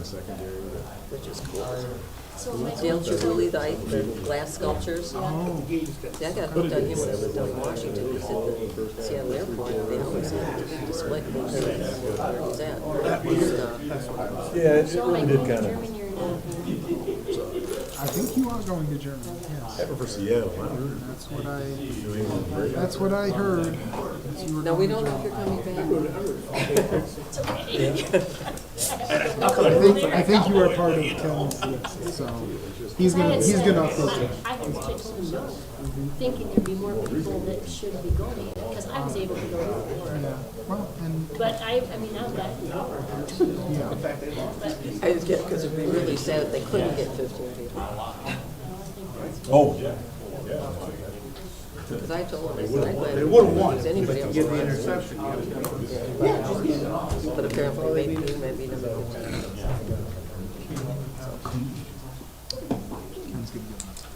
secondary with it. which is cool. So Dale Tribuli, the glass sculptures. Oh. See, I got hooked on him when I lived in Washington. He's at the Seattle airport. They always have display where he's at. Yeah, it So am I really going did to kind of. Germany or not? I think you are going to Germany, yes. Ever for Seattle, not really. New England, great. That's what I heard. that you were No, we going don't to know if you're coming back. I think you are part of Kevin's list, so he's gonna update you. I had told him no, thinking there'd be more people that should be going, because I was able to go before. Yeah, well, and, But I mean, I'm glad to go. yeah, But I just get, because it'd be really sad if they couldn't get 15 people. Oh, yeah, yeah. Because I told them, I said, I'd gladly They would've won use anybody else. Get the interception. But apparently maybe number 15. Kevin's gonna get that.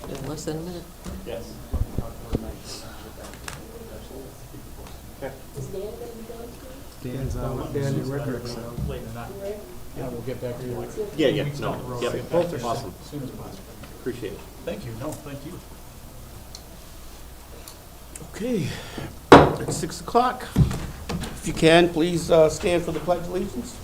In less than a minute. is Dan going to be going too? Dan's with Dan and Rick, so. Yeah, we'll get back to you. Yeah, no, yep, Both are awesome, as soon as possible. appreciate it. Thank you, no, thank you. Okay, it's 6 o'clock. If you can, please stand for the Pledge of Allegiance.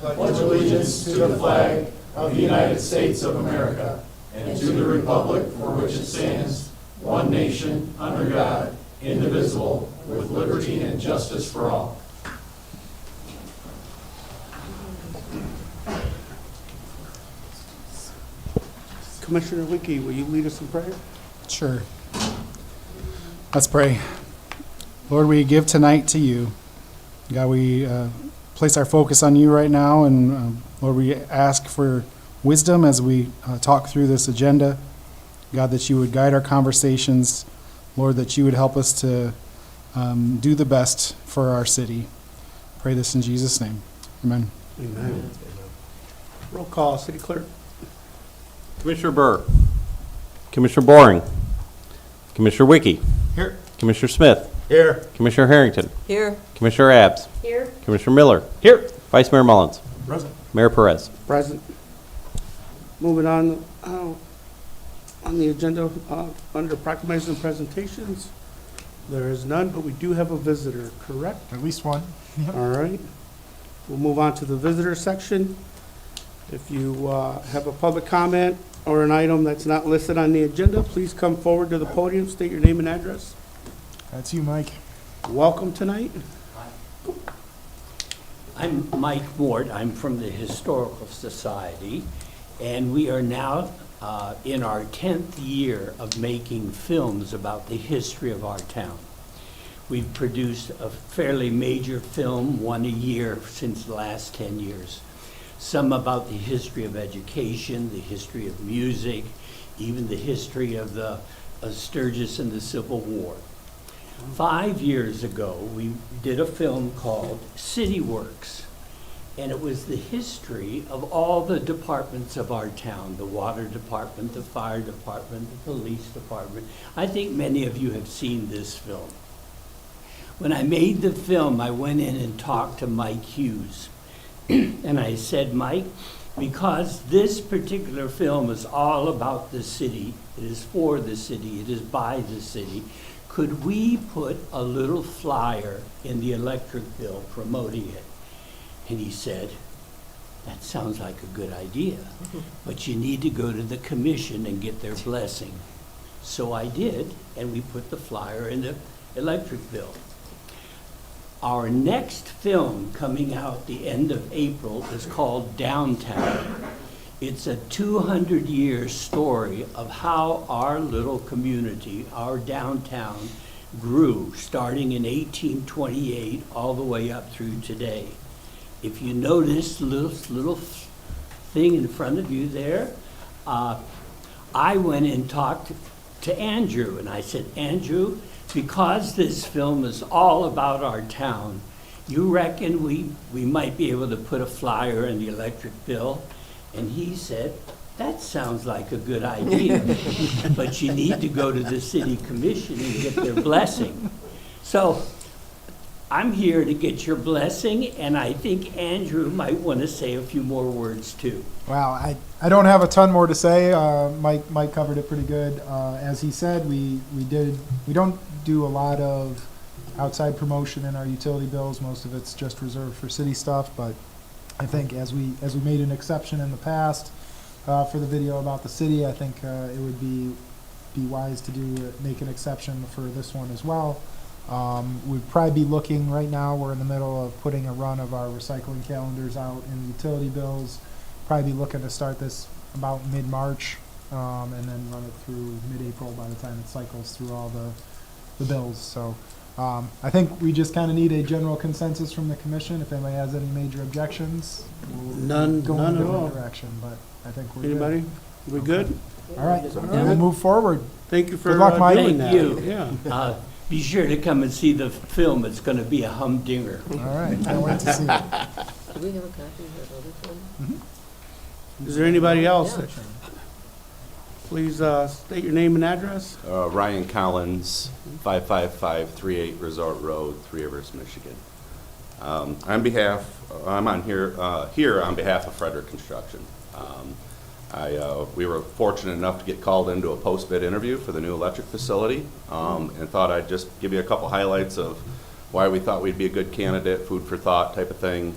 pledge allegiance to the flag of the United States of America and to the republic for which it stands, one nation, under God, indivisible, with liberty and justice for all. Commissioner Wiki, will you lead us in prayer? Sure. Let's pray. Lord, we give tonight to you. God, we place our focus on you right now, and Lord, we ask for wisdom as we talk through this agenda. God, that you would guide our conversations. Lord, that you would help us to do the best for our city. Pray this in Jesus' name. Amen. Amen. Roll call, City Clerk. Commissioner Burr. Commissioner Boring. Commissioner Wiki. Here. Commissioner Smith. Here. Commissioner Harrington. Here. Commissioner Abs. Here? Commissioner Miller. Here. Vice Mayor Mullins. Present. Mayor Perez. Present. Moving on the agenda, under proclamations and presentations, there is none, but we do have a visitor, correct? At least one. All right. We'll move on to the visitor section. If you have a public comment or an item that's not listed on the agenda, please come forward to the podium, state your name and address. That's you, Mike. Welcome tonight. I'm Mike Ward. I'm from the Historical Society, and we are now in our 10th year of making films about the history of our town. We've produced a fairly major film, one a year, since the last 10 years. Some about the history of education, the history of music, even the history of the Sturgis and the Civil War. 5 years ago, we did a film called City Works, and it was the history of all the departments of our town, the water department, the fire department, the police department. I think many of you have seen this film. When I made the film, I went in and talked to Mike Hughes. And I said, Mike, because this particular film is all about the city, it is for the city, it is by the city, could we put a little flyer in the electric bill promoting it? And he said, that sounds like a good idea, but you need to go to the commission and get their blessing. So I did, and we put the flyer in the electric bill. Our next film coming out the end of April is called Downtown. It's a 200-year story of how our little community, our downtown, grew, starting in 1828 all the way up through today. If you notice the little thing in front of you there, I went and talked to Andrew, and I said, Andrew, because this film is all about our town, you reckon we might be able to put a flyer in the electric bill? And he said, that sounds like a good idea, but you need to go to the city commission and get their blessing. So I'm here to get your blessing, and I think Andrew might want to say a few more words too. Wow, I don't have a ton more to say. Mike covered it pretty good. As he said, we don't do a lot of outside promotion in our utility bills. Most of it's just reserved for city stuff. But I think as we made an exception in the past for the video about the city, I think it would be wise to make an exception for this one as well. We'd probably be looking right now. We're in the middle of putting a run of our recycling calendars out in utility bills. Probably be looking to start this about mid-March, and then run it through mid-April by the time it cycles through all the bills. So I think we just kind of need a general consensus from the commission. If anybody has any major objections, we'll None go in a at different all. direction. But I think we're Anybody? good. We good? All right, we'll move forward. Thank you for Good luck, Mike. doing Thank that. you. Yeah. Be sure to come and see the film. It's going to be a humdinger. All right, can't wait to see it. Do we have a copy of that other film? Is there anybody else? Yeah. Please state your name and address. Ryan Collins, 55538 Resort Road, Three Rivers, Michigan. I'm here on behalf of Frederick Construction. We were fortunate enough to get called into a post-bid interview for the new electric facility, and thought I'd just give you a couple highlights of why we thought we'd be a good candidate, food for thought type of thing.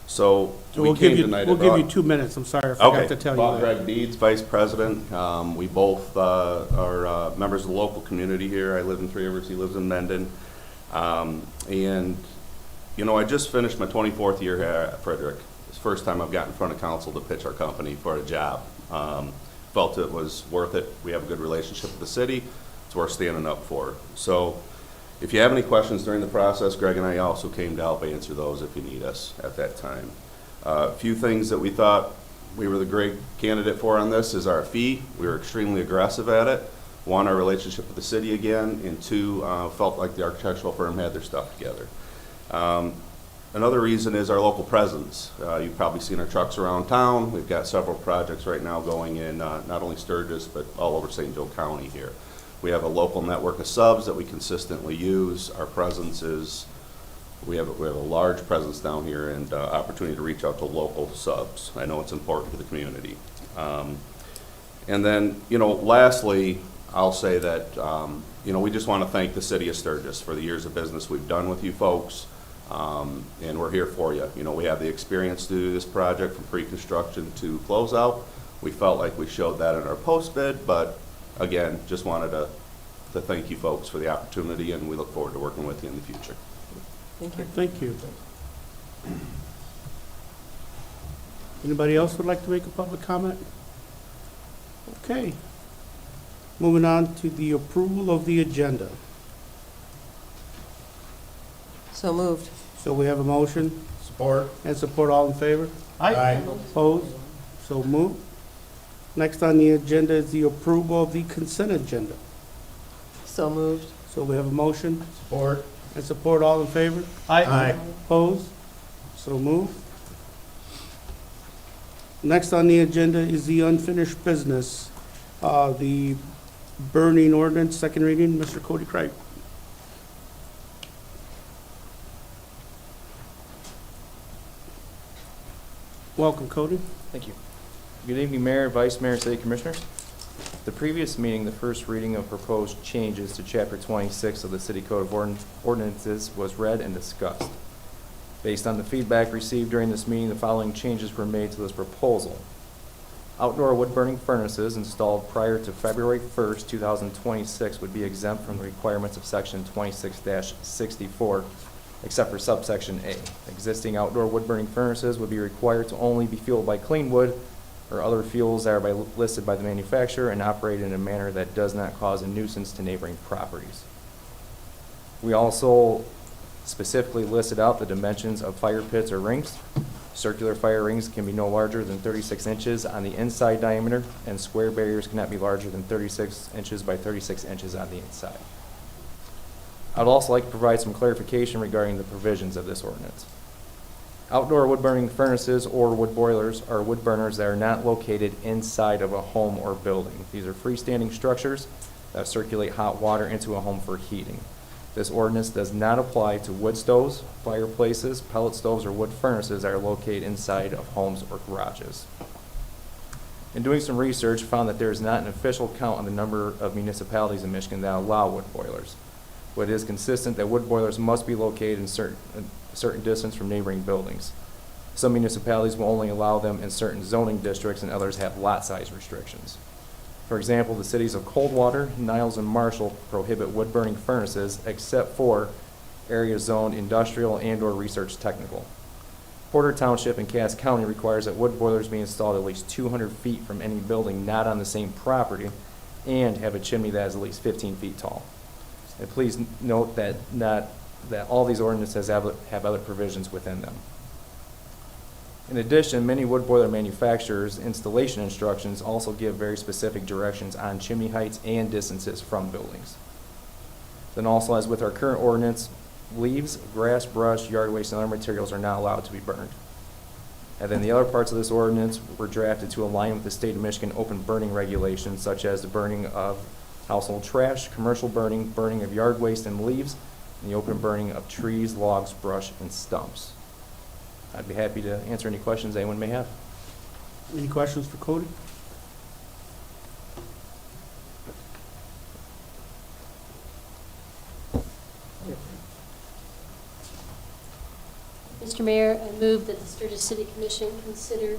So we came tonight. We'll give you 2 minutes. I'm sorry, I forgot to tell you Bob that. Greg Deeds, Vice President. We both are members of the local community here. I live in Three Rivers, he lives in Mendon. And, you know, I just finished my 24th year here at Frederick. It's the first time I've gotten in front of council to pitch our company for a job. Felt it was worth it. We have a good relationship with the city. It's worth standing up for. So if you have any questions during the process, Greg and I also came to help answer those if you need us at that time. A few things that we thought we were the great candidate for on this is our fee. We were extremely aggressive at it. One, our relationship with the city again, and two, felt like the architectural firm had their stuff together. Another reason is our local presence. You've probably seen our trucks around town. We've got several projects right now going in not only Sturgis, but all over St. Joe County here. We have a local network of subs that we consistently use. Our presence is, we have a large presence down here and opportunity to reach out to local subs. I know it's important to the community. And then, you know, lastly, I'll say that, you know, we just want to thank the city of Sturgis for the years of business we've done with you folks. And we're here for you. You know, we have the experience to do this project from pre-construction to closeout. We felt like we showed that in our post-bid, but again, just wanted to thank you folks for the opportunity, and we look forward to working with you in the future. Thank you. Thank you. Anybody else would like to make a public comment? Okay. Moving on to the approval of the agenda. So moved. So we have a motion Support. and support. All in favor? Aye. Opposed? So moved. Next on the agenda is the approval of the consent agenda. So moved. So we have a motion Support. and support. All in favor? Aye. Opposed? So moved. Next on the agenda is the unfinished business, the burning ordinance, second reading. Mr. Cody Craig. Welcome, Cody. Thank you. Good evening, Mayor, Vice Mayor, City Commissioners. The previous meeting, the first reading of proposed changes to Chapter 26 of the City Code of Ordinances was read and discussed. Based on the feedback received during this meeting, the following changes were made to this proposal. Outdoor wood-burning furnaces installed prior to February 1st, 2026 would be exempt from the requirements of Section 26-64, except for subsection A. Existing outdoor wood-burning furnaces would be required to only be fueled by clean wood or other fuels that are listed by the manufacturer and operate in a manner that does not cause a nuisance to neighboring properties. We also specifically listed out the dimensions of fire pits or rings. Circular fire rings can be no larger than 36 inches on the inside diameter, and square barriers cannot be larger than 36 inches by 36 inches on the inside. I'd also like to provide some clarification regarding the provisions of this ordinance. Outdoor wood burning furnaces or wood boilers are wood burners that are not located inside of a home or building. These are freestanding structures that circulate hot water into a home for heating. This ordinance does not apply to wood stoves, fireplaces, pellet stoves, or wood furnaces that are located inside of homes or garages. In doing some research, found that there is not an official count on the number of municipalities in Michigan that allow wood boilers. But it is consistent that wood boilers must be located in a certain distance from neighboring buildings. Some municipalities will only allow them in certain zoning districts, and others have lot size restrictions. For example, the cities of Coldwater, Niles, and Marshall prohibit wood-burning furnaces except for areas zoned industrial and/or research technical. Porter Township in Cass County requires that wood boilers be installed at least 200 feet from any building not on the same property and have a chimney that is at least 15 feet tall. And please note that all these ordinances have other provisions within them. In addition, many wood boiler manufacturers' installation instructions also give very specific directions on chimney heights and distances from buildings. Then also, as with our current ordinance, leaves, grass, brush, yard waste, and other materials are not allowed to be burned. And then the other parts of this ordinance were drafted to align with the state of Michigan open burning regulations, such as the burning of household trash, commercial burning, burning of yard waste and leaves, and the open burning of trees, logs, brush, and stumps. I'd be happy to answer any questions anyone may have. Any questions for Cody? Mr. Mayor, I move that the Sturgis City Commission consider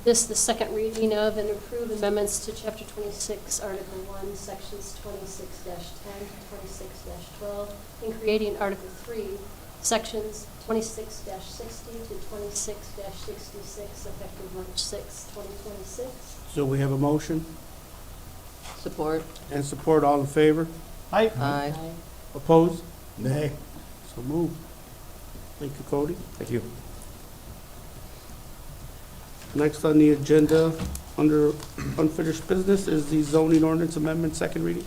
this the second reading of and approve amendments to Chapter 26, Article 1, Sections 26-10 to 26-12, and creating Article 3, Sections 26-60 to 26-66, effective March 6, 2026. So we have a motion Support. and support. All in favor? Aye. Aye. Opposed? Nay. So moved. Thank you, Cody. Thank you. Next on the agenda, under unfinished business, is the zoning ordinance amendment, second reading.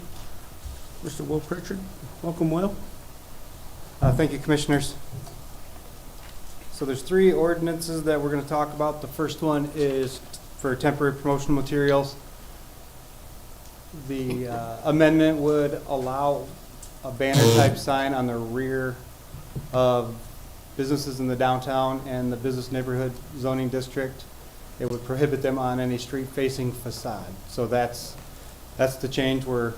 Mr. Will Pritchard, welcome, Will. Thank you, Commissioners. So there's three ordinances that we're going to talk about. The first one is for temporary promotional materials. The amendment would allow a banner-type sign on the rear of businesses in the downtown and the business neighborhood zoning district. It would prohibit them on any street-facing facade. So that's the change. We're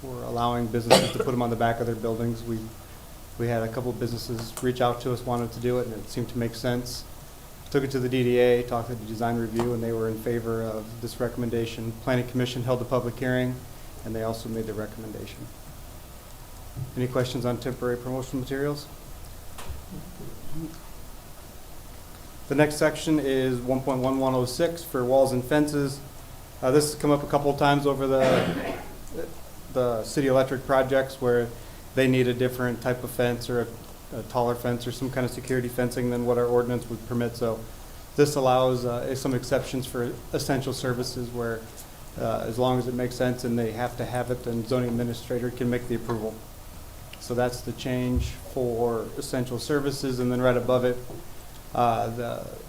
allowing businesses to put them on the back of their buildings. We had a couple of businesses reach out to us, wanted to do it, and it seemed to make sense. Took it to the DDA, talked to the design review, and they were in favor of this recommendation. Planning Commission held a public hearing, and they also made the recommendation. Any questions on temporary promotional materials? The next section is 1.1106 for walls and fences. This has come up a couple of times over the city electric projects where they need a different type of fence or a taller fence or some kind of security fencing than what our ordinance would permit. So this allows some exceptions for essential services where as long as it makes sense and they have to have it, then zoning administrator can make the approval. So that's the change for essential services. And then right above it,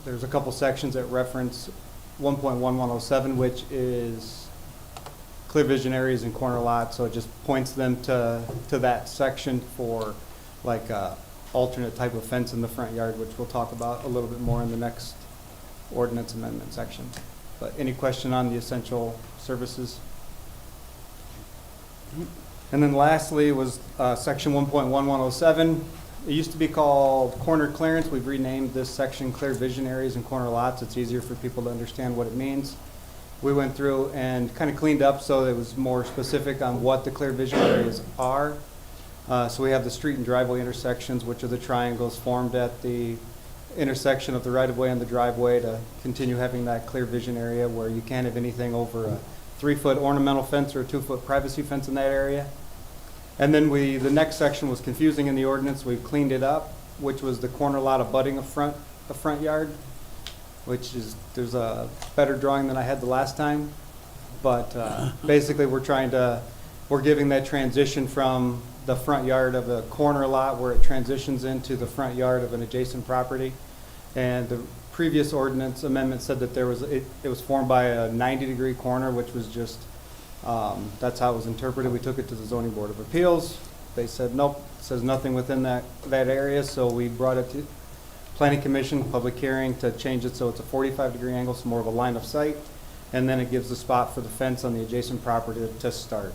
there's a couple sections that reference 1.1107, which is clear vision areas and corner lots. So it just points them to that section for like alternate type of fence in the front yard, which we'll talk about a little bit more in the next ordinance amendment section. But any question on the essential services? And then lastly was section 1.1107. It used to be called corner clearance. We've renamed this section clear vision areas and corner lots. It's easier for people to understand what it means. We went through and kind of cleaned up so it was more specific on what the clear vision areas are. So we have the street and driveway intersections, which are the triangles formed at the intersection of the right-of-way and the driveway to continue having that clear vision area where you can't have anything over a 3-foot ornamental fence or a 2-foot privacy fence in that area. And then the next section was confusing in the ordinance. We've cleaned it up, which was the corner lot abutting a front yard, which is, there's a better drawing than I had the last time. But basically we're giving that transition from the front yard of a corner lot where it transitions into the front yard of an adjacent property. And the previous ordinance amendment said that it was formed by a 90-degree corner, which was just, that's how it was interpreted. We took it to the Zoning Board of Appeals. They said, nope, it says nothing within that area, so we brought it to Planning Commission, public hearing, to change it so it's a 45-degree angle, so more of a line of sight, and then it gives the spot for the fence on the adjacent property to start.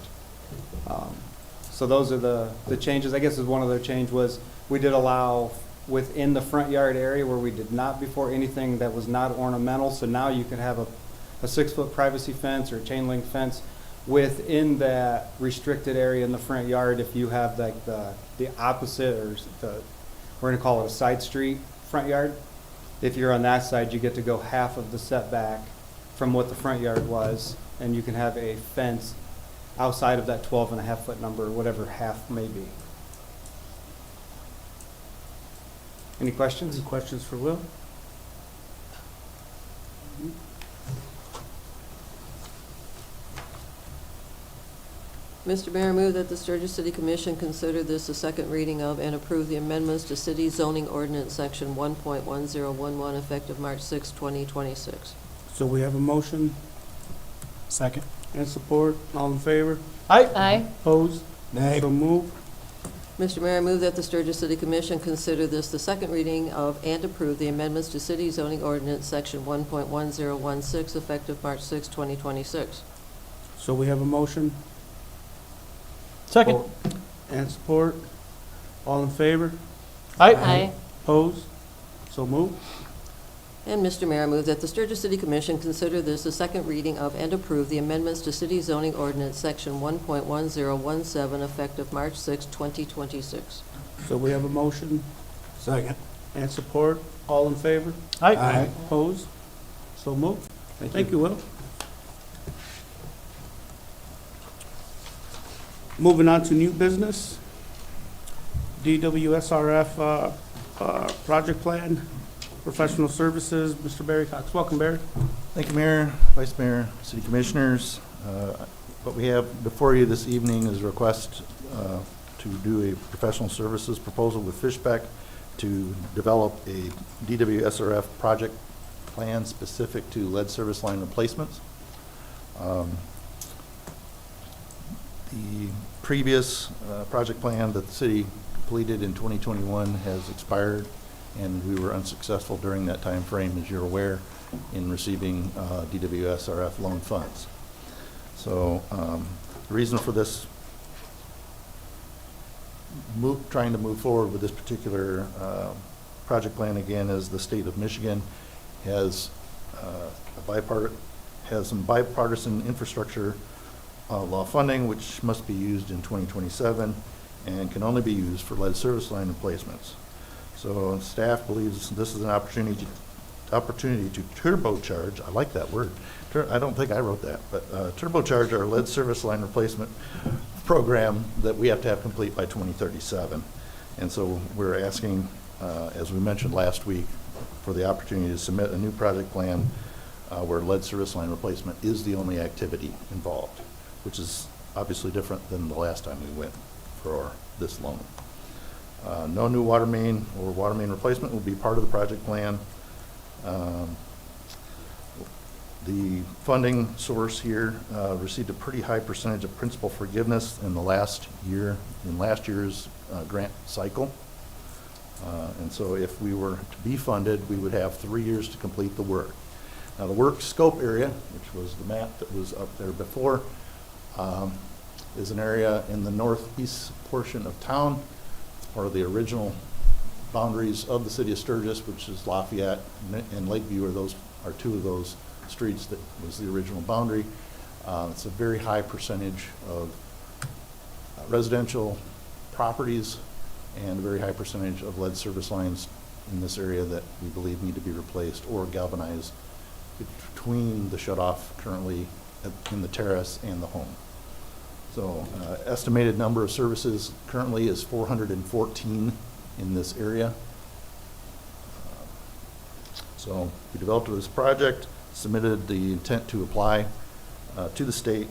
So those are the changes. I guess one other change was we did allow within the front yard area where we did not before anything that was not ornamental, so now you can have a 6-foot privacy fence or a chain link fence within that restricted area in the front yard. If you have like the opposite, or we're gonna call it a side street front yard, if you're on that side, you get to go half of the setback from what the front yard was, and you can have a fence outside of that 12.5-foot number, or whatever half may be. Any questions? Any questions for Will? Mr. Mayor, I move that the Sturgis City Commission consider this a second reading of and approve the amendments to City Zoning Ordinance Section 1.1011 effective March 6, 2026. So we have a motion Second. and support. All in favor? Aye. Opposed? Nay. So move. Mr. Mayor, I move that the Sturgis City Commission consider this the second reading of and approve the amendments to City Zoning Ordinance Section 1.1016 effective March 6, 2026. So we have a motion Second. and support. All in favor? Aye. Opposed? So move. And Mr. Mayor, I move that the Sturgis City Commission consider this the second reading of and approve the amendments to City Zoning Ordinance Section 1.1017 effective March 6, 2026. So we have a motion Second. and support. All in favor? Aye. Opposed? So move. Thank you, Will. Moving on to new business. DWSRF project plan, professional services. Mr. Barry Cox. Welcome, Barry. Thank you, Mayor, Vice Mayor, City Commissioners. What we have before you this evening is a request to do a professional services proposal with Fishbeck to develop a DWSRF project plan specific to lead service line replacements. The previous project plan that the city completed in 2021 has expired, and we were unsuccessful during that time frame, as you're aware, in receiving DWSRF loan funds. So the reason for this trying to move forward with this particular project plan again is the state of Michigan has some bipartisan infrastructure law funding, which must be used in 2027 and can only be used for lead service line replacements. So staff believes this is an opportunity to turbocharge, I like that word, I don't think I wrote that, but turbocharge our lead service line replacement program that we have to have complete by 2037. And so we're asking, as we mentioned last week, for the opportunity to submit a new project plan where lead service line replacement is the only activity involved, which is obviously different than the last time we went for this loan. No new water main or water main replacement will be part of the project plan. The funding source here received a pretty high percentage of principal forgiveness in last year's grant cycle. And so if we were to be funded, we would have 3 years to complete the work. Now the work scope area, which was the map that was up there before, is an area in the northeast portion of town, or the original boundaries of the city of Sturgis, which is Lafayette and Lakeview are two of those streets that was the original boundary. It's a very high percentage of residential properties and a very high percentage of lead service lines in this area that we believe need to be replaced or galvanized between the shutoff currently in the terrace and the home. So estimated number of services currently is 414 in this area. So we developed this project, submitted the intent to apply to the state,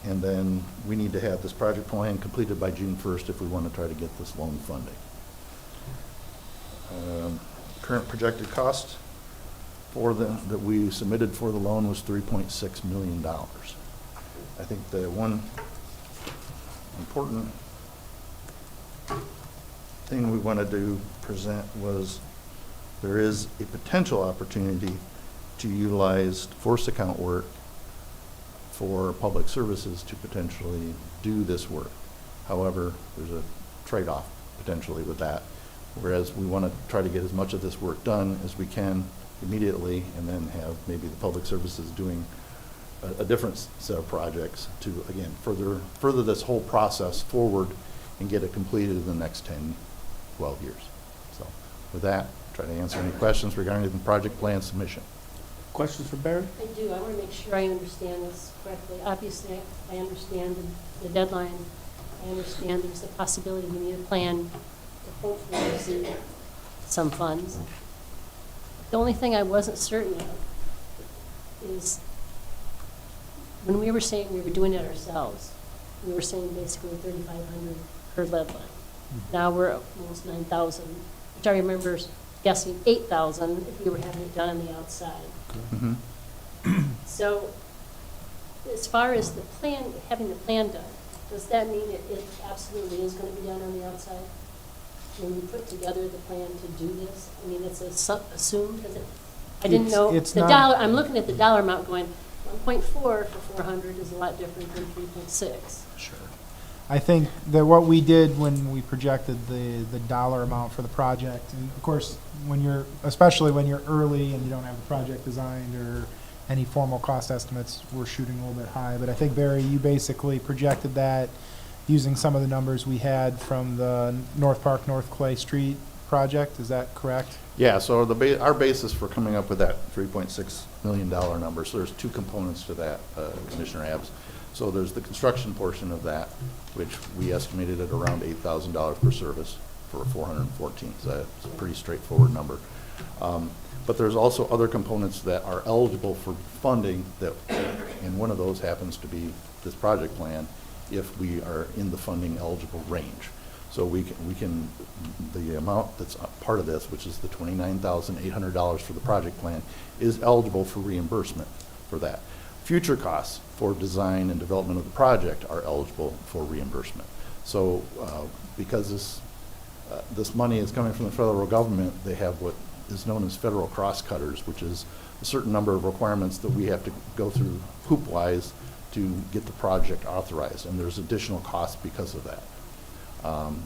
and then we need to have this project plan completed by June 1st if we want to try to get this loan funding. Current projected cost that we submitted for the loan was $3.6 million. I think the one important thing we wanted to present was there is a potential opportunity to utilize force account work for public services to potentially do this work. However, there's a trade-off potentially with that, whereas we want to try to get as much of this work done as we can immediately, and then have maybe the public services doing a different set of projects to, again, further this whole process forward and get it completed in the next 10, 12 years. So with that, try to answer any questions regarding the project plan submission. Questions for Barry? I do. I want to make sure I understand this correctly. Obviously, I understand the deadline. I understand there's the possibility we need a plan to hopefully receive some funds. The only thing I wasn't certain of is when we were saying we were doing it ourselves, we were saying basically 3,500 per lead line. Now we're at almost 9,000, which I remember guessing 8,000 if we were having it done on the outside. So as far as the plan, having the plan done, does that mean it absolutely is going to be done on the outside? When we put together the plan to do this? I mean, it's assumed, is it? I didn't know. It's the not- dollar, I'm looking at the dollar amount going, 1.4 for 400 is a lot different than 3.6. Sure. I think that what we did when we projected the dollar amount for the project, and of course, especially when you're early and you don't have the project designed or any formal cost estimates, we're shooting a little bit high. But I think, Barry, you basically projected that using some of the numbers we had from the North Park, North Clay Street project. Is that correct? Yeah, so our basis for coming up with that $3.6 million number, so there's two components to that, Commissioner Abs. So there's the construction portion of that, which we estimated at around $8,000 per service for 414. So that's a pretty straightforward number. But there's also other components that are eligible for funding and one of those happens to be this project plan if we are in the funding eligible range. So the amount that's part of this, which is the $29,800 for the project plan, is eligible for reimbursement for that. Future costs for design and development of the project are eligible for reimbursement. So because this money is coming from the federal government, they have what is known as federal cross-cutters, which is a certain number of requirements that we have to go through hoop-wise to get the project authorized, and there's additional costs because of that.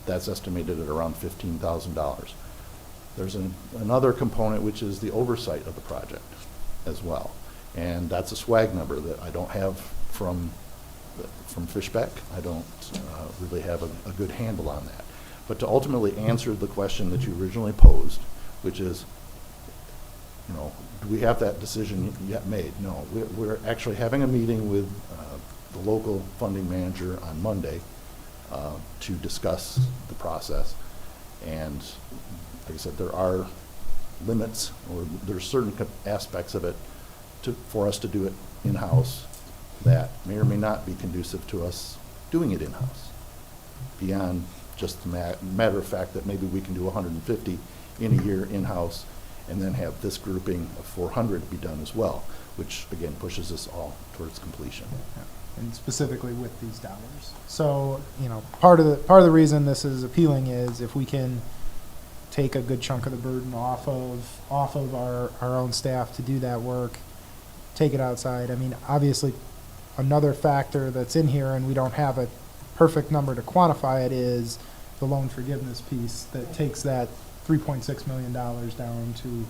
That's estimated at around $15,000. There's another component, which is the oversight of the project as well. And that's a swag number that I don't have from Fishbeck. I don't really have a good handle on that. But to ultimately answer the question that you originally posed, which is, do we have that decision yet made? No, we're actually having a meeting with the local funding manager on Monday to discuss the process. And like I said, there are limits, or there's certain aspects of it for us to do it in-house that may or may not be conducive to us doing it in-house, beyond just the matter of fact that maybe we can do 150 in a year in-house and then have this grouping of 400 be done as well, which again pushes us all towards completion. Yeah. And specifically with these dollars. So, part of the reason this is appealing is if we can take a good chunk of the burden off of our own staff to do that work, take it outside. I mean, obviously, another factor that's in here, and we don't have a perfect number to quantify it, is the loan forgiveness piece that takes that $3.6 million down to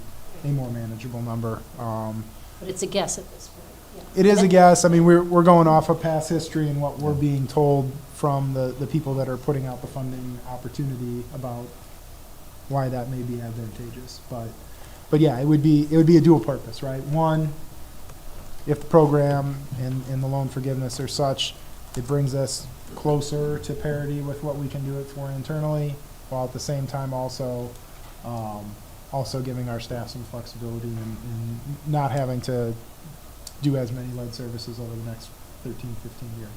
a more manageable number. But it's a guess at this point. Yeah. It is a guess. I mean, we're going off of past history and what we're being told from the people that are putting out the funding opportunity about why that may be advantageous. But yeah, it would be a dual purpose, right? One, if the program and the loan forgiveness are such, it brings us closer to parity with what we can do it for internally, while at the same time also giving our staff some flexibility and not having to do as many lead services over the next 13, 15 years.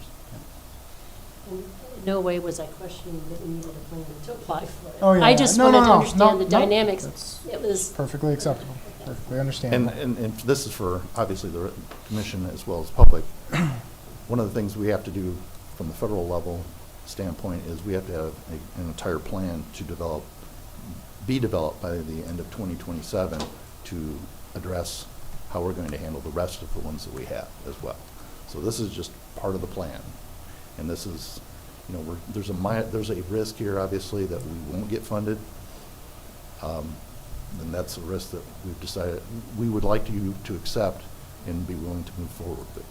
in no way was I questioning that we needed a plan to apply for it. Oh, yeah, I yeah. just No, wanted no, to no, understand no, the no. dynamics. That's It was, perfectly acceptable, perfectly understandable. And this is for, obviously, the commission as well as public. One of the things we have to do from the federal level standpoint is we have to have an entire plan to be developed by the end of 2027 to address how we're going to handle the rest of the ones that we have as well. So this is just part of the plan. And this is, you know, there's a risk here, obviously, that we won't get funded. And that's a risk that we've decided we would like you to accept and be willing to move forward with.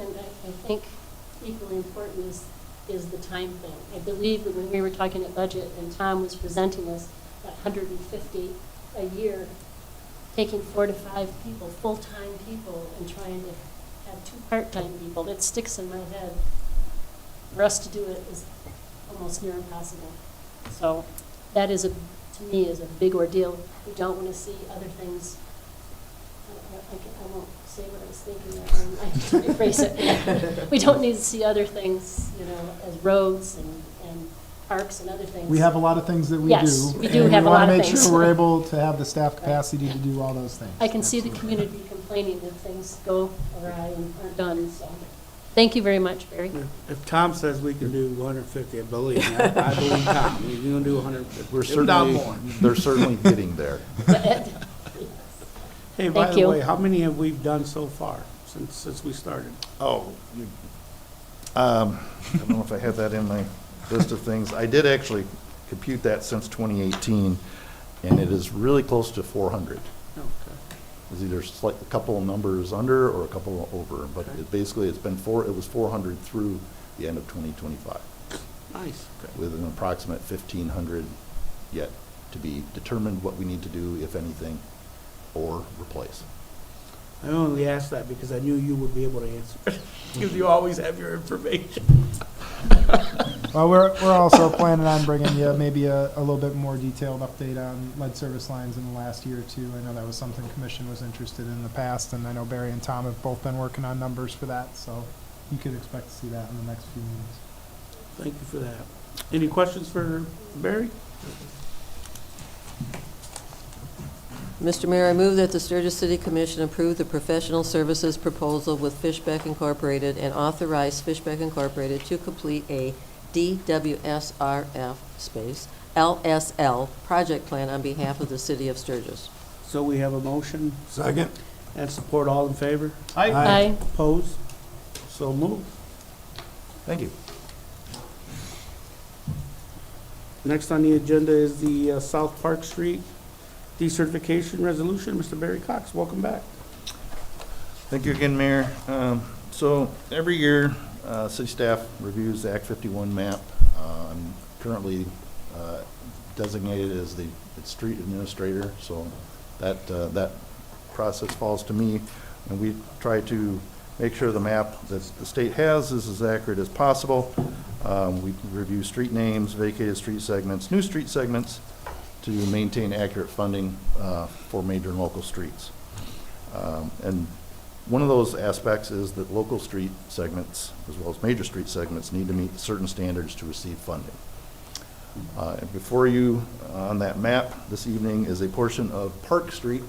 and I think equally important is the time thing. I believe that when we were talking at budget and Tom was presenting us that 150 a year, taking 4 to 5 people, full-time people, and trying to have 2 part-time people, that sticks in my head. For us to do it is almost near impossible. So that is, to me, is a big ordeal. We don't want to see other things. I won't say what I was thinking there. I have to rephrase it. We don't need to see other things, you know, as roads and parks and other things. We have a lot of things that we do. Yes, we do and have a lot of We want to make things. sure we're able to have the staff capacity to do all those things. I can see the community complaining if things go awry and aren't done, so. Thank you very much, Barry. If Tom says we can do 150, I believe me. I believe Tom. You're going to do 150. We're if not certainly, more. they're certainly getting there. Hey, by Thank the you. way, how many have we done so far since we started? Oh, I don't know if I have that in my list of things. I did actually compute that since 2018, and it is really close to 400. Okay. It's either a couple of numbers under or a couple over, but Okay. basically it was 400 through the end of 2025, Nice. with an approximate 1,500 yet to be determined what we need to do, if anything, or replace. I only asked that because I knew you would be able to answer it, because you always have your information. Well, we're also planning on bringing you maybe a little bit more detailed update on lead service lines in the last year or two. I know that was something Commission was interested in the past, and I know Barry and Tom have both been working on numbers for that, so you could expect to see that in the next few meetings. Thank you for that. Any questions for Barry? Mr. Mayor, I move that the Sturgis City Commission approve the professional services proposal with Fishbeck Incorporated and authorize Fishbeck Incorporated to complete a DWSRF space LSL project plan on behalf of the city of Sturgis. So we have a motion Second. and support. All in favor? Aye. Opposed? So moved. Thank you. Next on the agenda is the South Park Street decertification resolution. Mr. Barry Cox, welcome back. Thank you again, Mayor. So every year, city staff reviews the Act 51 map. I'm currently designated as the street administrator, so that process falls to me. And we try to make sure the map that the state has is as accurate as possible. We review street names, vacated street segments, new street segments, to maintain accurate funding for major and local streets. And one of those aspects is that local street segments, as well as major street segments, need to meet certain standards to receive funding. And before you, on that map this evening, is a portion of Park Street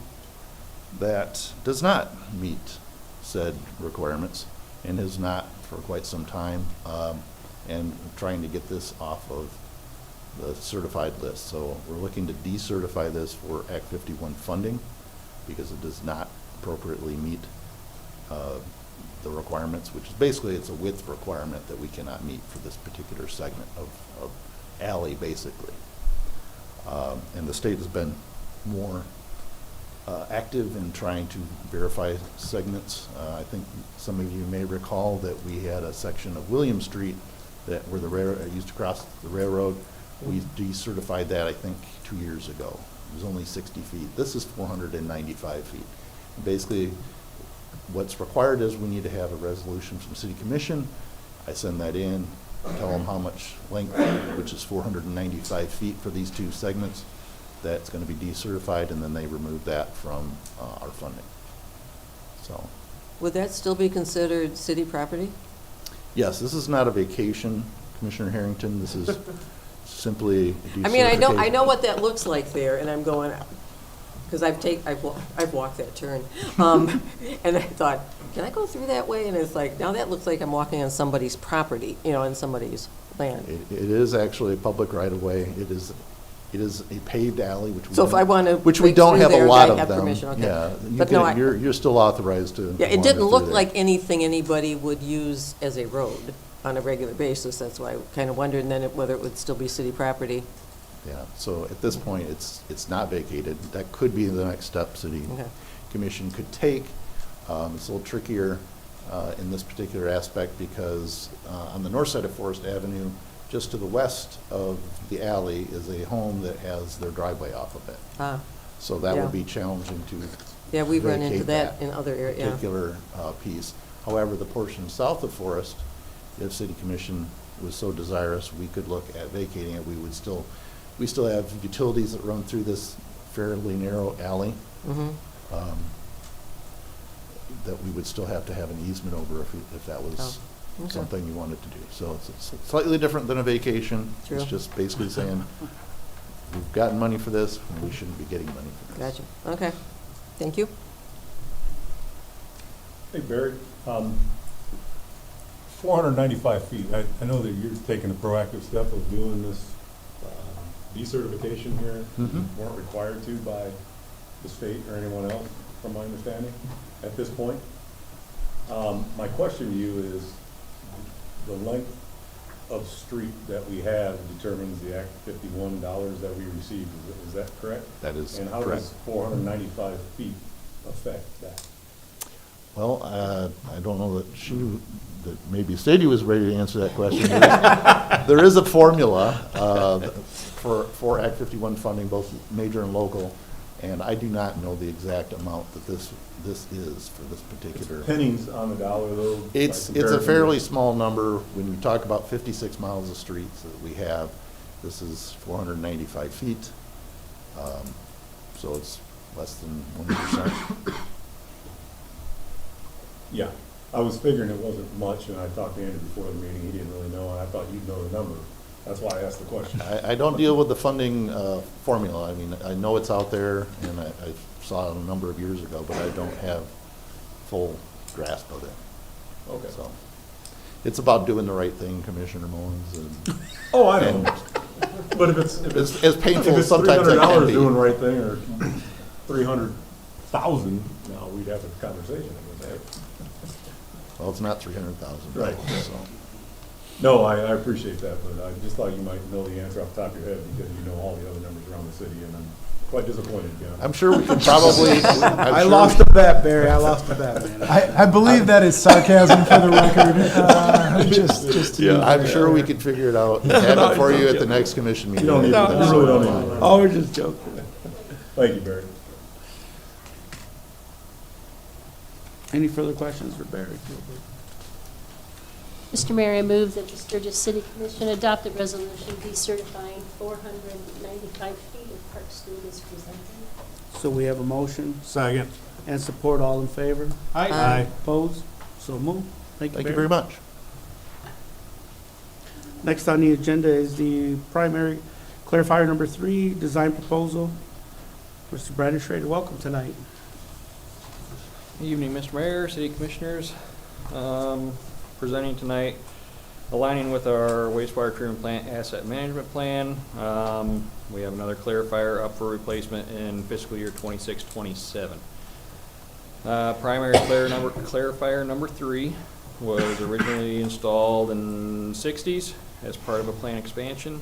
that does not meet said requirements and has not for quite some time, and trying to get this off of the certified list. So we're looking to decertify this for Act 51 funding because it does not appropriately meet the requirements, which is basically it's a width requirement that we cannot meet for this particular segment of alley, basically. And the state has been more active in trying to verify segments. I think some of you may recall that we had a section of William Street that where the railroad used to cross the railroad. We decertified that, I think, 2 years ago. It was only 60 feet. This is 495 feet. Basically, what's required is we need to have a resolution from City Commission. I send that in, tell them how much length, which is 495 feet for these two segments. That's going to be decertified, and then they remove that from our funding. So, Would that still be considered city property? Yes, this is not a vacation, Commissioner Harrington. This is simply a I mean, I know decertification. what that looks like there, and I'm going, because I've walked that turn. And I thought, can I go through that way? And it's like, now that looks like I'm walking on somebody's property, on somebody's land. It is actually a public right-of-way. It is a paved alley, which we So if I want to which we break don't through have a there, lot I of have them. permission, okay. Yeah, But no, you're still authorized to. Yeah, it wander didn't through look there. like anything anybody would use as a road on a regular basis. That's why I kind of wondered then whether it would still be city property. Yeah, so at this point, it's not vacated. That could be the next step City Okay. Commission could take. It's a little trickier in this particular aspect because on the north side of Forest Avenue, just to the west of the alley is a home that has their driveway off of it. So that yeah. would be challenging to Yeah, we've run into vacate that in other areas, yeah. particular piece. However, the portion south of Forest, if City Commission was so desirous, we could look at vacating it. We still have utilities that run through this fairly narrow alley. Mhm. That we would still have to have an easement over if that was okay. something you wanted to do. So it's slightly different than a vacation. True. It's just basically saying, we've gotten money for this, and we shouldn't be getting money for this. Gotcha. Okay. Thank you. Hey, Barry, 495 feet, I know that you're taking a proactive step of doing this decertification here. Mhm. You weren't required to by the state or anyone else, from my understanding, at this point. My question to you is, the length of street that we have determines the Act 51 dollars that we receive, is that correct? That is And how correct. does 495 feet affect that? Well, I don't know that maybe Sadie was ready to answer that question. There is a formula for Act 51 funding, both major and local, and I do not know the exact amount that this is for this particular. Pennies on the dollar, though? It's by a comparison fairly to- small number. When you talk about 56 miles of streets that we have, this is 495 feet. So it's less than 1%. Yeah, I was figuring it wasn't much, and I talked to Andy before the meeting, he didn't really know, and I thought you'd know the number. That's why I asked the question. I don't deal with the funding formula. I mean, I know it's out there, and I saw it a number of years ago, but I don't have full grasp of it. Okay. So it's about doing the right thing, Commissioner Mullins. And Oh, I know. and But if it's as painful if as it's sometimes that can $300 be. doing the right thing, or 300,000, now we'd have a conversation, I guess. Well, it's not 300,000. Right. So. No, I appreciate that, but I just thought you might know the answer off the top of your head, because you know all the other numbers around the city, and I'm quite disappointed, John. I'm sure we could probably. I lost the bet, Barry. I lost the bet, man. I believe that is sarcasm for the record. Just to be I'm clear. sure we could figure it out and have it for you at the next commission meeting. You don't need to, you really don't need to. Oh, we're just joking. Thank you, Barry. Any further questions for Barry? Mr. Mayor, I move that the Sturgis City Commission adopt a resolution decertifying 495 feet of Park Street as presented. So we have a motion Second. and support. All in favor? Aye. Opposed? So moved. Thank you, Thank you Barry. very much. Next on the agenda is the primary clarifier number 3, design proposal. Mr. Brandon Schrader, welcome tonight. Evening, Mr. Mayor, City Commissioners. Presenting tonight, aligning with our wastewater treatment plant asset management plan. We have another clarifier up for replacement in fiscal year 26-27. Primary clarifier number 3 was originally installed in the 60s as part of a plant expansion.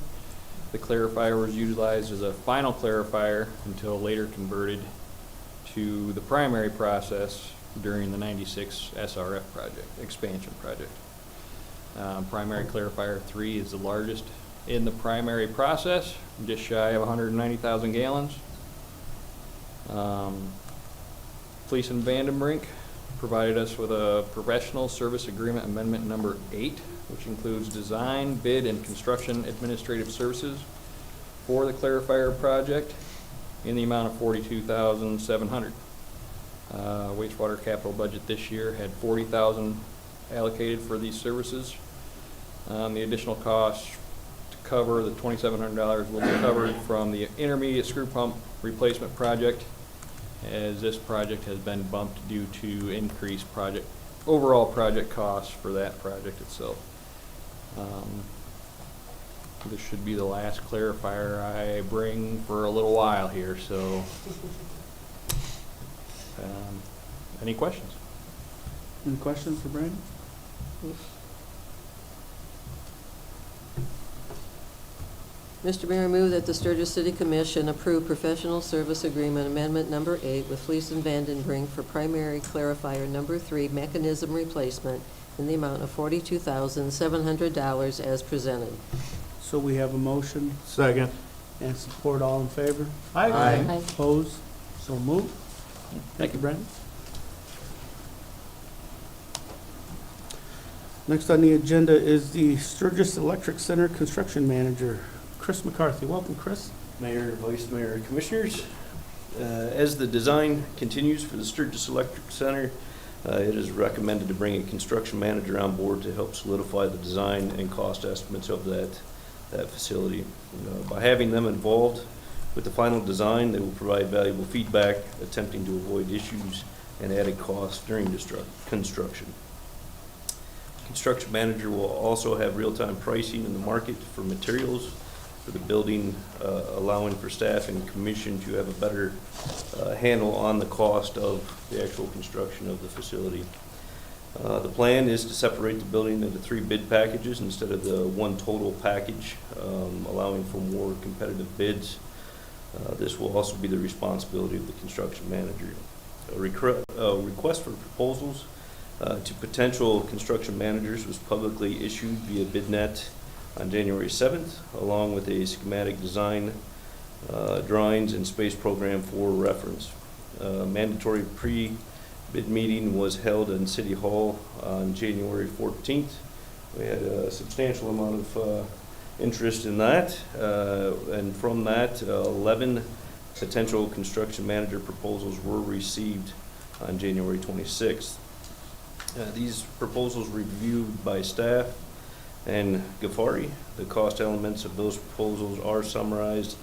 The clarifier was utilized as a final clarifier until later converted to the primary process during the 96 SRF project, expansion project. Primary clarifier 3 is the largest in the primary process, just shy of 190,000 gallons. Fleece and Vandenbrink provided us with a professional service agreement amendment number 8, which includes design, bid, and construction administrative services for the clarifier project in the amount of $42,700. Wastewater capital budget this year had $40,000 allocated for these services. The additional cost to cover the $2,700 will be covered from the intermediate screw pump replacement project, as this project has been bumped due to increased overall project costs for that project itself. This should be the last clarifier I bring for a little while here, so. Any questions? Any questions for Brandon? Mr. Mayor, I move that the Sturgis City Commission approve professional service agreement amendment number 8 with Fleece and Vandenbrink for primary clarifier number 3 mechanism replacement in the amount of $42,700 as presented. So we have a motion Second. and support. All in favor? Aye. Opposed? So moved. Thank you, Brandon. Next on the agenda is the Sturgis Electric Center Construction Manager, Chris McCarthy. Welcome, Chris. Mayor, Vice Mayor, Commissioners. As the design continues for the Sturgis Electric Center, it is recommended to bring a construction manager on board to help solidify the design and cost estimates of that facility. By having them involved with the final design, they will provide valuable feedback, attempting to avoid issues and added costs during construction. Construction manager will also have real-time pricing in the market for materials for the building, allowing for staff and commission to have a better handle on the cost of the actual construction of the facility. The plan is to separate the building into 3 bid packages instead of the one total package, allowing for more competitive bids. This will also be the responsibility of the construction manager. A request for proposals to potential construction managers was publicly issued via BidNet on January 7th, along with a schematic design, drawings, and space program for reference. Mandatory pre-bid meeting was held in City Hall on January 14th. We had a substantial amount of interest in that, and from that, 11 potential construction manager proposals were received on January 26th. These proposals reviewed by staff and Ghaffari. The cost elements of those proposals are summarized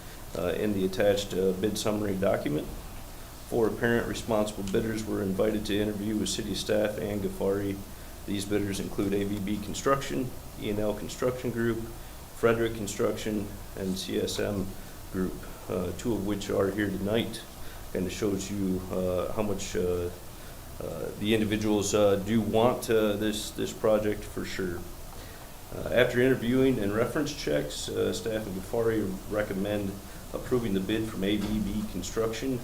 in the attached bid summary document. 4 apparent responsible bidders were invited to interview with city staff and Ghaffari. These bidders include ABB Construction, E&L Construction Group, Frederick Construction, and CSM Group, 2 of which are here tonight. And it shows you how much the individuals do want this project for sure. After interviewing and reference checks, staff and Ghaffari recommend approving the bid from ABB Construction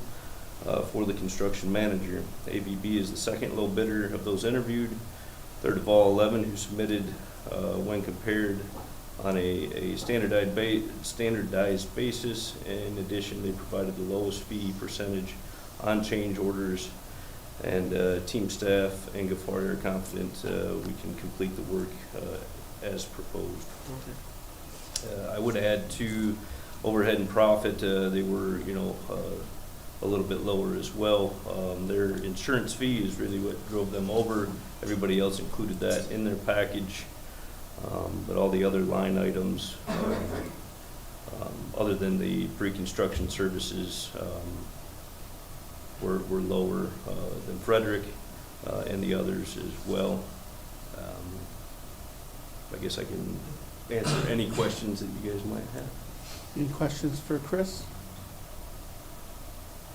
for the construction manager. ABB is the second low bidder of those interviewed, third of all 11 who submitted when compared on a standardized basis. In addition, they provided the lowest fee percentage on change orders, and team staff and Ghaffari are confident we can complete the work as proposed. I would add to overhead and profit, they were, a little bit lower as well. Their insurance fee is really what drove them over. Everybody else included that in their package, but all the other line items, other than the pre-construction services, were lower than Frederick and the others as well. I guess I can answer any questions that you guys might have. Any questions for Chris?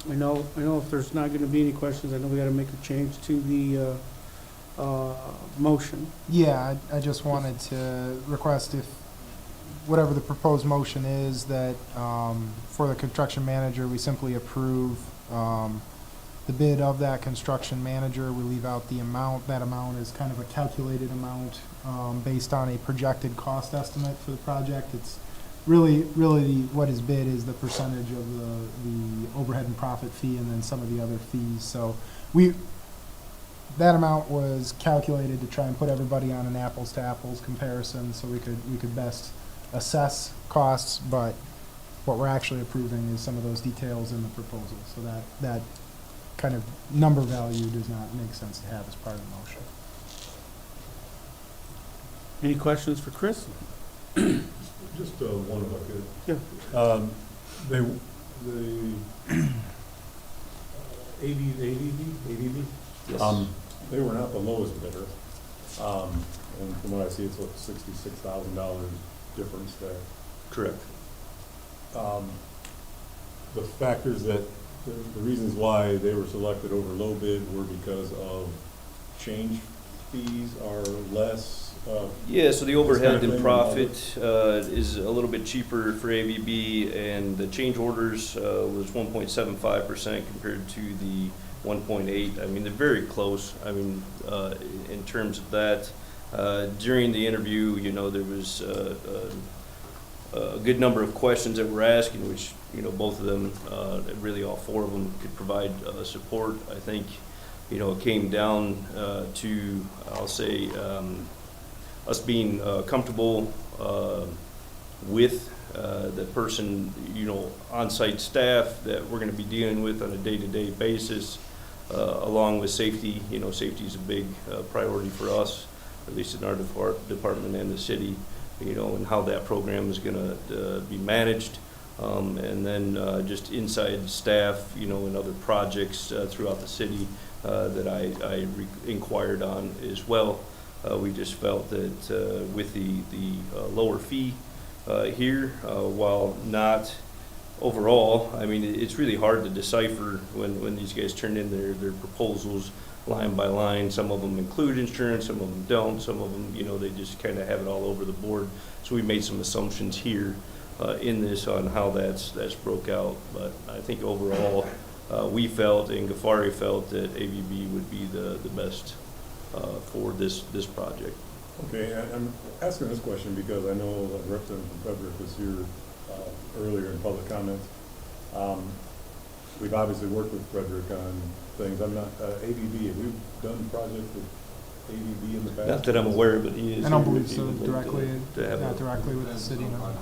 I know if there's not going to be any questions, I know we got to make a change to the motion. Yeah, I just wanted to request if, whatever the proposed motion is, that for the construction manager, we simply approve the bid of that construction manager. We leave out the amount. That amount is kind of a calculated amount based on a projected cost estimate for the project. It's really what is bid is the percentage of the overhead and profit fee and then some of the other fees. So that amount was calculated to try and put everybody on an apples to apples comparison so we could best assess costs, but what we're actually approving is some of those details in the proposal. So that kind of number value does not make sense to have as part of the motion. Any questions for Chris? Just one if I could. Yeah. The ADV, Yes. they were not the lowest bidder. And from what I see, it's what, $66,000 difference there. Correct. The factors that, the reasons why they were selected over low bid were because of change fees are less. Yeah, so the this kind overhead of and thing, profit is a little bit cheaper for ABB, and the change orders was 1.75% compared to the 1.8. I mean, they're very close. I mean, in terms of that, during the interview, you know, there was a good number of questions that were asking, which, you know, both of them, really all four of them could provide support. I think, you know, it came down to, I'll say, us being comfortable with the person, you know, on-site staff that we're going to be dealing with on a day-to-day basis, along with safety. You know, safety is a big priority for us, at least in our department and the city, you know, and how that program is going to be managed. And then just inside staff, you know, and other projects throughout the city that I inquired on as well. We just felt that with the lower fee here, while not overall, I mean, it's really hard to decipher when these guys turn in their proposals line by line. Some of them include insurance, some of them don't, some of them, you know, they just kind of have it all over the board. So we made some assumptions here in this on how that's broke out. But I think overall, we felt and Ghaffari felt that ABB would be the best for this project. Okay, I'm asking this question because I know that Representative from Frederick was here earlier in public comments. We've obviously worked with Frederick on things. I'm not, ABB, have we done projects with ABB in the past? Not that I'm aware of it, he is. I don't here believe if so, you would like directly, to have not a- directly with the city, no.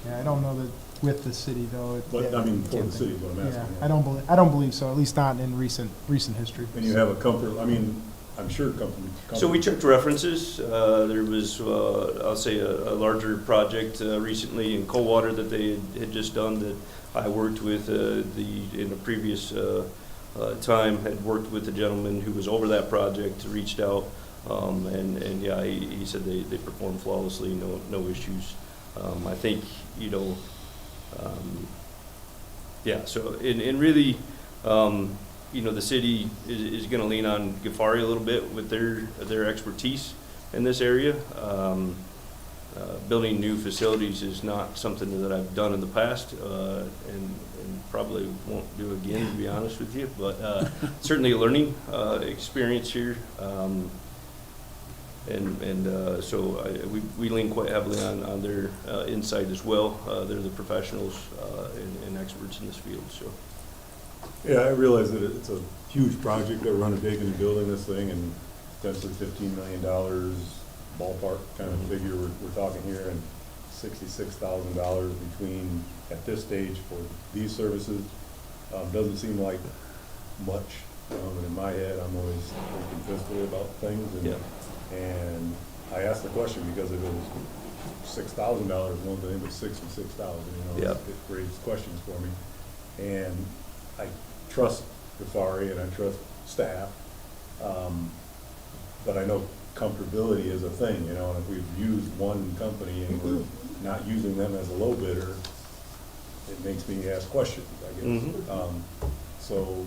Yeah, I don't know that with the city, though. But, yeah, I mean, for can't the think. city is what I'm asking. Yeah, I don't believe so, at least not in recent history. And you have a comfort, I mean, I'm sure comfort. So we checked references. There was, I'll say, a larger project recently in Coldwater that they had just done that I worked with in a previous time, had worked with a gentleman who was over that project, reached out, and yeah, he said they performed flawlessly, no issues. I think, you know, yeah, so, and really, you know, the city is going to lean on Ghaffari a little bit with their expertise in this area. Building new facilities is not something that I've done in the past, and probably won't do again, to be honest with you, but certainly a learning experience here. So we lean quite heavily on their insight as well. They're the professionals and experts in this field, so. Yeah, I realize that it's a huge project that we're undertaking in building this thing, and potentially $15 million ballpark kind of figure we're talking here, and $66,000 between, at this stage, for these services. Doesn't seem like much, and in my head, I'm always thinking fiscally about things. And, Yeah. and I asked the question because if it was $6,000 one thing, but 66,000, you know, Yeah. it raised questions for me. And I trust Ghaffari and I trust staff, but I know comfortability is a thing, you know, and if we've used one company and we're not using them as a low bidder, it makes me ask questions, I guess. Mhm. So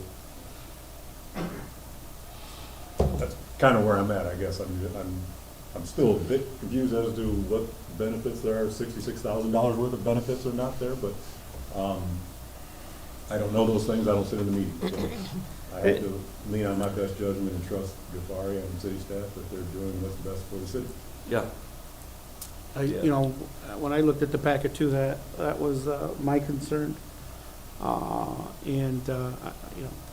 that's kind of where I'm at, I guess. I'm still a bit confused as to what benefits there are. $66,000 worth of benefits are not there, but I don't know those things. I don't sit in the meeting. So I have to lean on my best judgment and trust Ghaffari and city staff that they're doing what's best for the city. Yeah. You know, when I looked at the packet too, that was my concern. You know,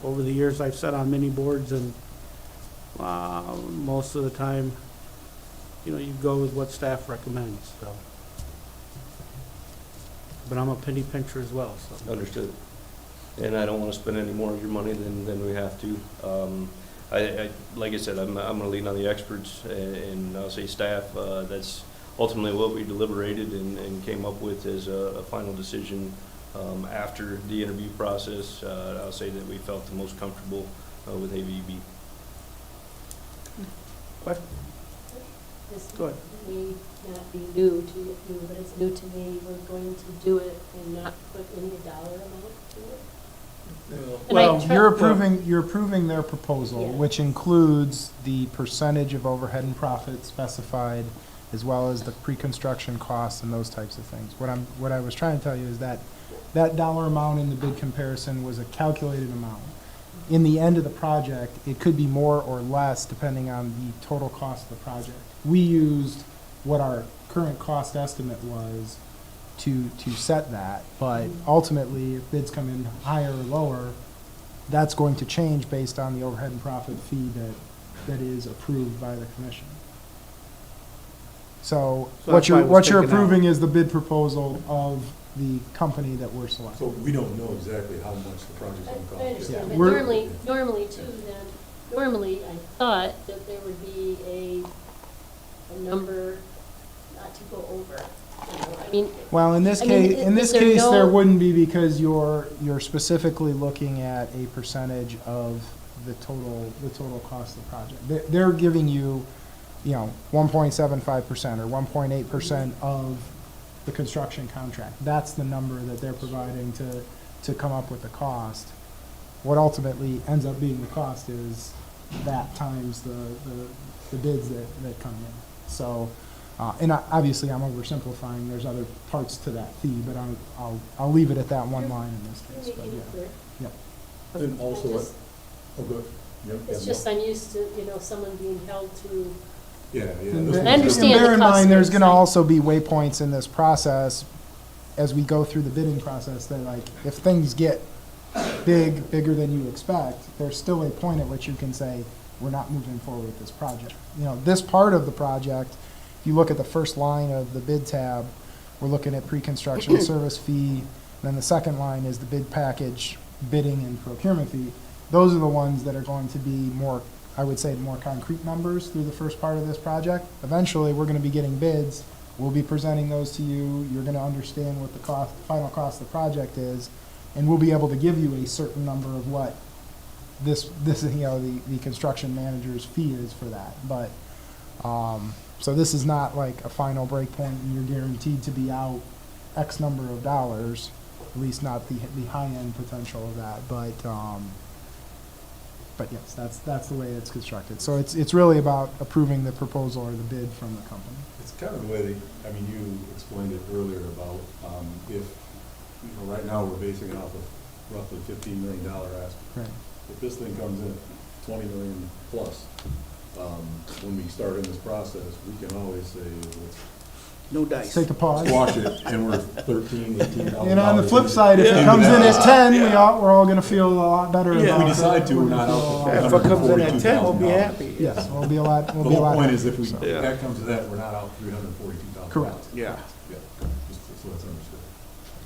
over the years, I've sat on many boards, and most of the time, you know, you go with what staff recommends, so. But I'm a penny pincher as well, so. Understood. And I don't want to spend any more of your money than we have to. like I said, I'm gonna lean on the experts and I'll say staff. That's ultimately what we deliberated and came up with as a final decision after the interview process. I'll say that we felt the most comfortable with AVB. Question? This Go ahead. may not be new to you, but it's new to me. We're going to do it and not put any dollar amount to it. And I Well, try- you're approving their proposal, Yeah. which includes the percentage of overhead and profit specified, as well as the pre-construction costs and those types of things. What I was trying to tell you is that that dollar amount in the bid comparison was a calculated amount. In the end of the project, it could be more or less depending on the total cost of the project. We used what our current cost estimate was to set that, but ultimately, if bids come in higher or lower, that's going to change based on the overhead and profit fee that is approved by the commission. So So what that's why it you're, was what you're taken out. approving is the bid proposal of the company that we're selecting. So we don't know exactly how much the project's I gonna cost. I understand, Yeah. but We're- normally too, then, normally I thought that there would be a number not to go over. You know, I mean, Well, in this I mean, case, in is this there case, no- there wouldn't be because you're specifically looking at a percentage of the total cost of the project. They're giving you, 1.75% or 1.8% of the construction contract. That's the number that they're providing to come up with the cost. What ultimately ends up being the cost is that times the bids that come in. So, obviously I'm oversimplifying, there's other parts to that fee, but I'll leave it at that one line in this you're case, but making it yeah. clear. Yeah. And also, I just- oh, good. Yep, It's yeah, just I'm used to, someone being held to, Yeah, yeah. And this I one's- understand bear the in cost mind, there's base. gonna also be waypoints in this process as we go through the bidding process that like, if things get bigger than you expect, there's still a point at which you can say, we're not moving forward with this project. This part of the project, if you look at the first line of the bid tab, we're looking at pre-construction service fee, then the second line is the bid package, bidding and procurement fee. Those are the ones that are going to be more, I would say, more concrete numbers through the first part of this project. Eventually, we're gonna be getting bids, we'll be presenting those to you, you're gonna understand what the final cost of the project is, and we'll be able to give you a certain number of what this is, the construction manager's fee is for that. But, so this is not like a final break point and you're guaranteed to be out X number of dollars, at least not the high-end potential of that, but yes, that's the way it's constructed. So it's really about approving the proposal or the bid from the company. It's kind of the way you explained it earlier about, if, right now, we're basing it off of roughly $15 million ask. Right. If this thing comes in at 20 million plus, when we start in this process, we can always say, let's No dice. Take a pause. squash it, and we're $13, $18,000. And on the flip side, if it into comes in that. at 10, we're all gonna feel a lot better Yeah. about it. If we decide to, we're not out We'll for feel a lot If it comes in at 10, we'll be $142,000. happy. Yes, we'll be a lot, The we'll be a whole lot. point happier, is if so. that comes to that, we're not out $342,000. Correct. Yeah. Yeah, just so that's understood.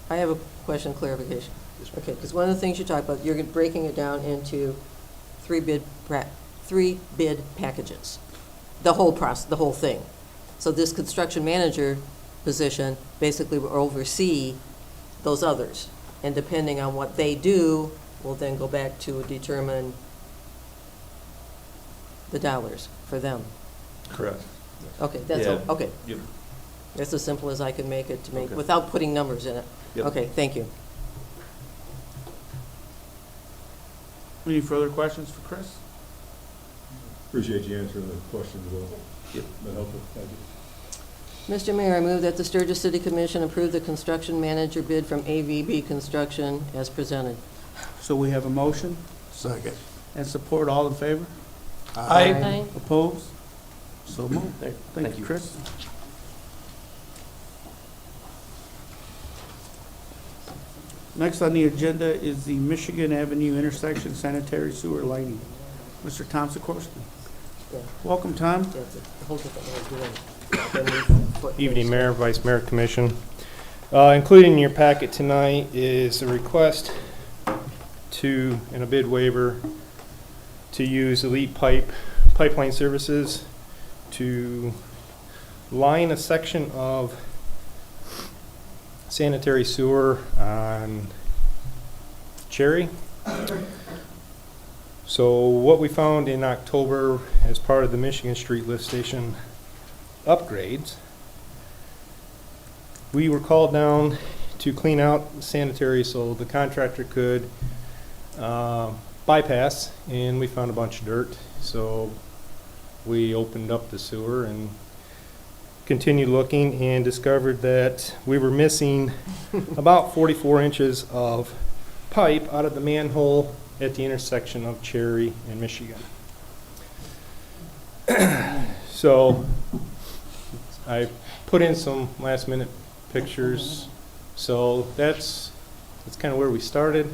I have a question, clarification. Okay, because one of the things you talked about, you're breaking it down into three bid packages, the whole process, the whole thing. So this construction manager position basically will oversee those others, and depending on what they do, we'll then go back to determine the dollars for them. Correct. Okay, that's, Yeah. okay. Yep. That's as simple as I can make it to make, Okay. without putting numbers in it. Yep. Okay, thank you. Any further questions for Chris? Appreciate you answering the questions, Will. Yep. Been helpful, thank you. Mr. Mayor, I move that the Sturgis City Commission approve the construction manager bid from AVB Construction as presented. So we have a motion Second. and support. All in favor? Aye. Opposed? So moved. There. Thank you, Chris. Next on the agenda is the Michigan Avenue intersection sanitary sewer lighting. Mr. Tom Sikorsky. Yeah. Welcome, Tom. That's a whole different way of doing it. Evening, Mayor, Vice Mayor, Commission. Included in your packet tonight is a request and a bid waiver to use Elite Pipeline Services to line a section of sanitary sewer on Cherry. So what we found in October as part of the Michigan Street lift station upgrades, we were called down to clean out sanitary so the contractor could bypass, and we found a bunch of dirt. So we opened up the sewer and continued looking and discovered that we were missing about 44 inches of pipe out of the manhole at the intersection of Cherry and Michigan. So I put in some last minute pictures. So that's kind of where we started.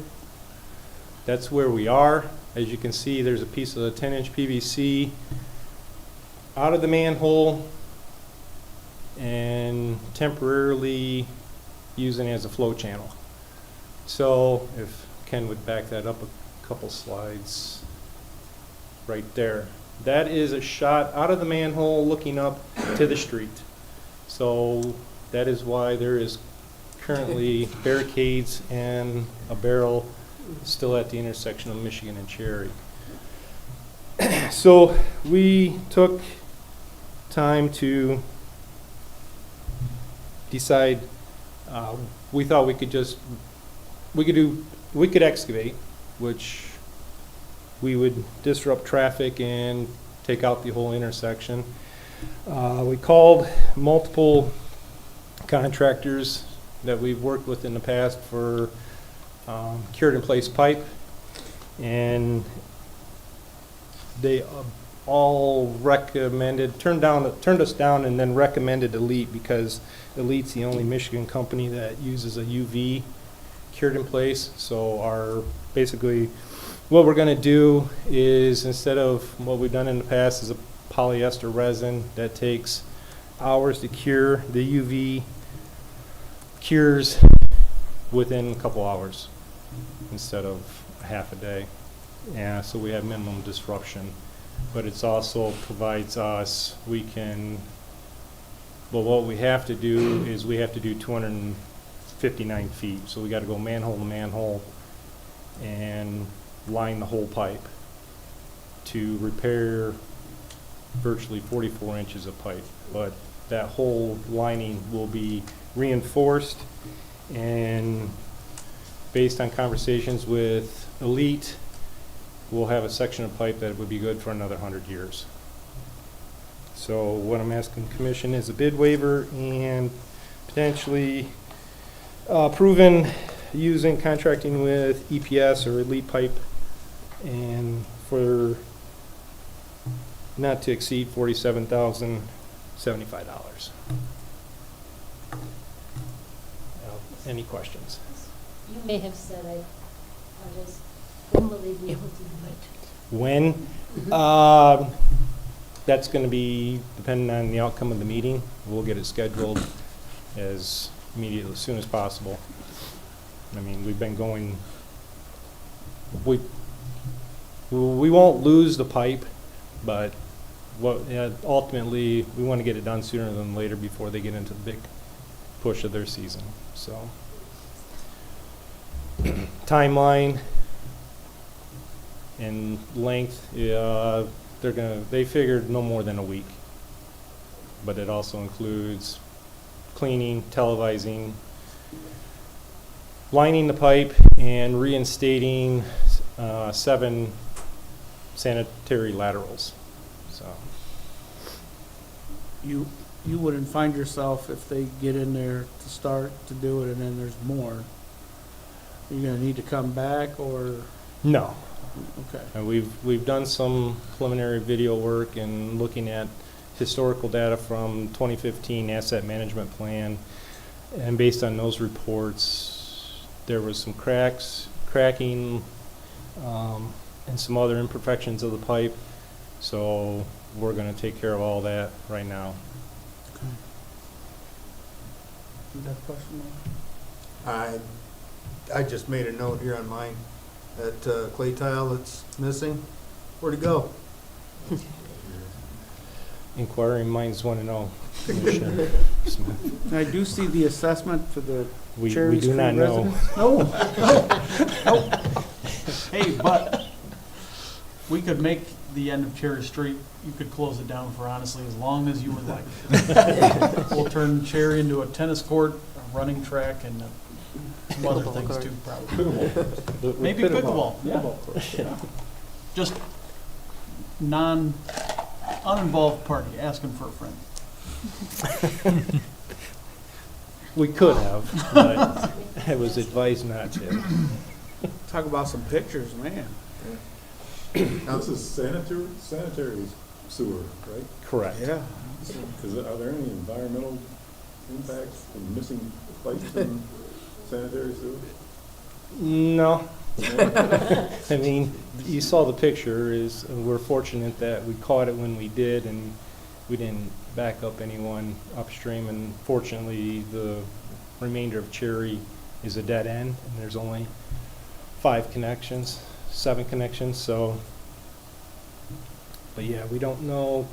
That's where we are. As you can see, there's a piece of the 10-inch PVC out of the manhole and temporarily using it as a flow channel. So if Ken would back that up a couple slides, right there. That is a shot out of the manhole looking up to the street. So that is why there is currently barricades and a barrel still at the intersection of Michigan and Cherry. So we took time to decide. We thought we could excavate, which we would disrupt traffic and take out the whole intersection. We called multiple contractors that we've worked with in the past for cured in place pipe, and they all turned us down and then recommended Elite, because Elite's the only Michigan company that uses a UV cured in place. So basically what we're going to do is, instead of what we've done in the past, is a polyester resin that takes hours to cure. The UV cures within a couple hours instead of half a day. Yeah, so we have minimum disruption. But it's also provides us, what we have to do is we have to do 259 feet. So we got to go manhole to manhole and line the whole pipe to repair virtually 44 inches of pipe. But that whole lining will be reinforced, and based on conversations with Elite, we'll have a section of pipe that would be good for another 100 years. So what I'm asking the commission is a bid waiver and potentially proven using contracting with EPS or Elite Pipe, and for not to exceed $47,075. Any questions? You may have said, I just, when will they be able to do it? When? That's going to be depending on the outcome of the meeting. We'll get it scheduled as soon as possible. I mean, we've been going, we won't lose the pipe, but ultimately we want to get it done sooner than later before they get into the big push of their season. So timeline and length, they figured no more than a week, but it also includes cleaning, televising, lining the pipe, and reinstating 7 sanitary laterals. So You wouldn't find yourself, if they get in there to start to do it and then there's more, you're gonna need to come back, or? no. Okay. And we've done some preliminary video work and looking at historical data from 2015 asset management plan, and based on those reports, there was some cracking, and some other imperfections of the pipe. So we're going to take care of all that right now. Okay. You got a question, Mark? I just made a note here on mine, that clay tile that's missing. Where'd it go? Inquiring minds want to know, Commissioner Smith. I do see the assessment for the We Cherry do Street not know. residents. No. Hey, but we could make the end of Cherry Street, you could close it down for honestly as long as you would like. We'll turn Cherry into a tennis court, a running track, and some other Pickleball things court. too, probably. Maybe pickleball, yeah. Just uninvolved party, asking for a friend. We could have, but I was advised not to. Talk about some pictures, man. Now, this is sanitary sewer, right? Correct. Yeah. Are there any environmental impacts from missing pipes in sanitary sewer? No. I mean, you saw the picture, we're fortunate that we caught it when we did, and we didn't back up anyone upstream, and fortunately, the remainder of Cherry is a dead end, and there's only 7 connections, so, but yeah, we don't know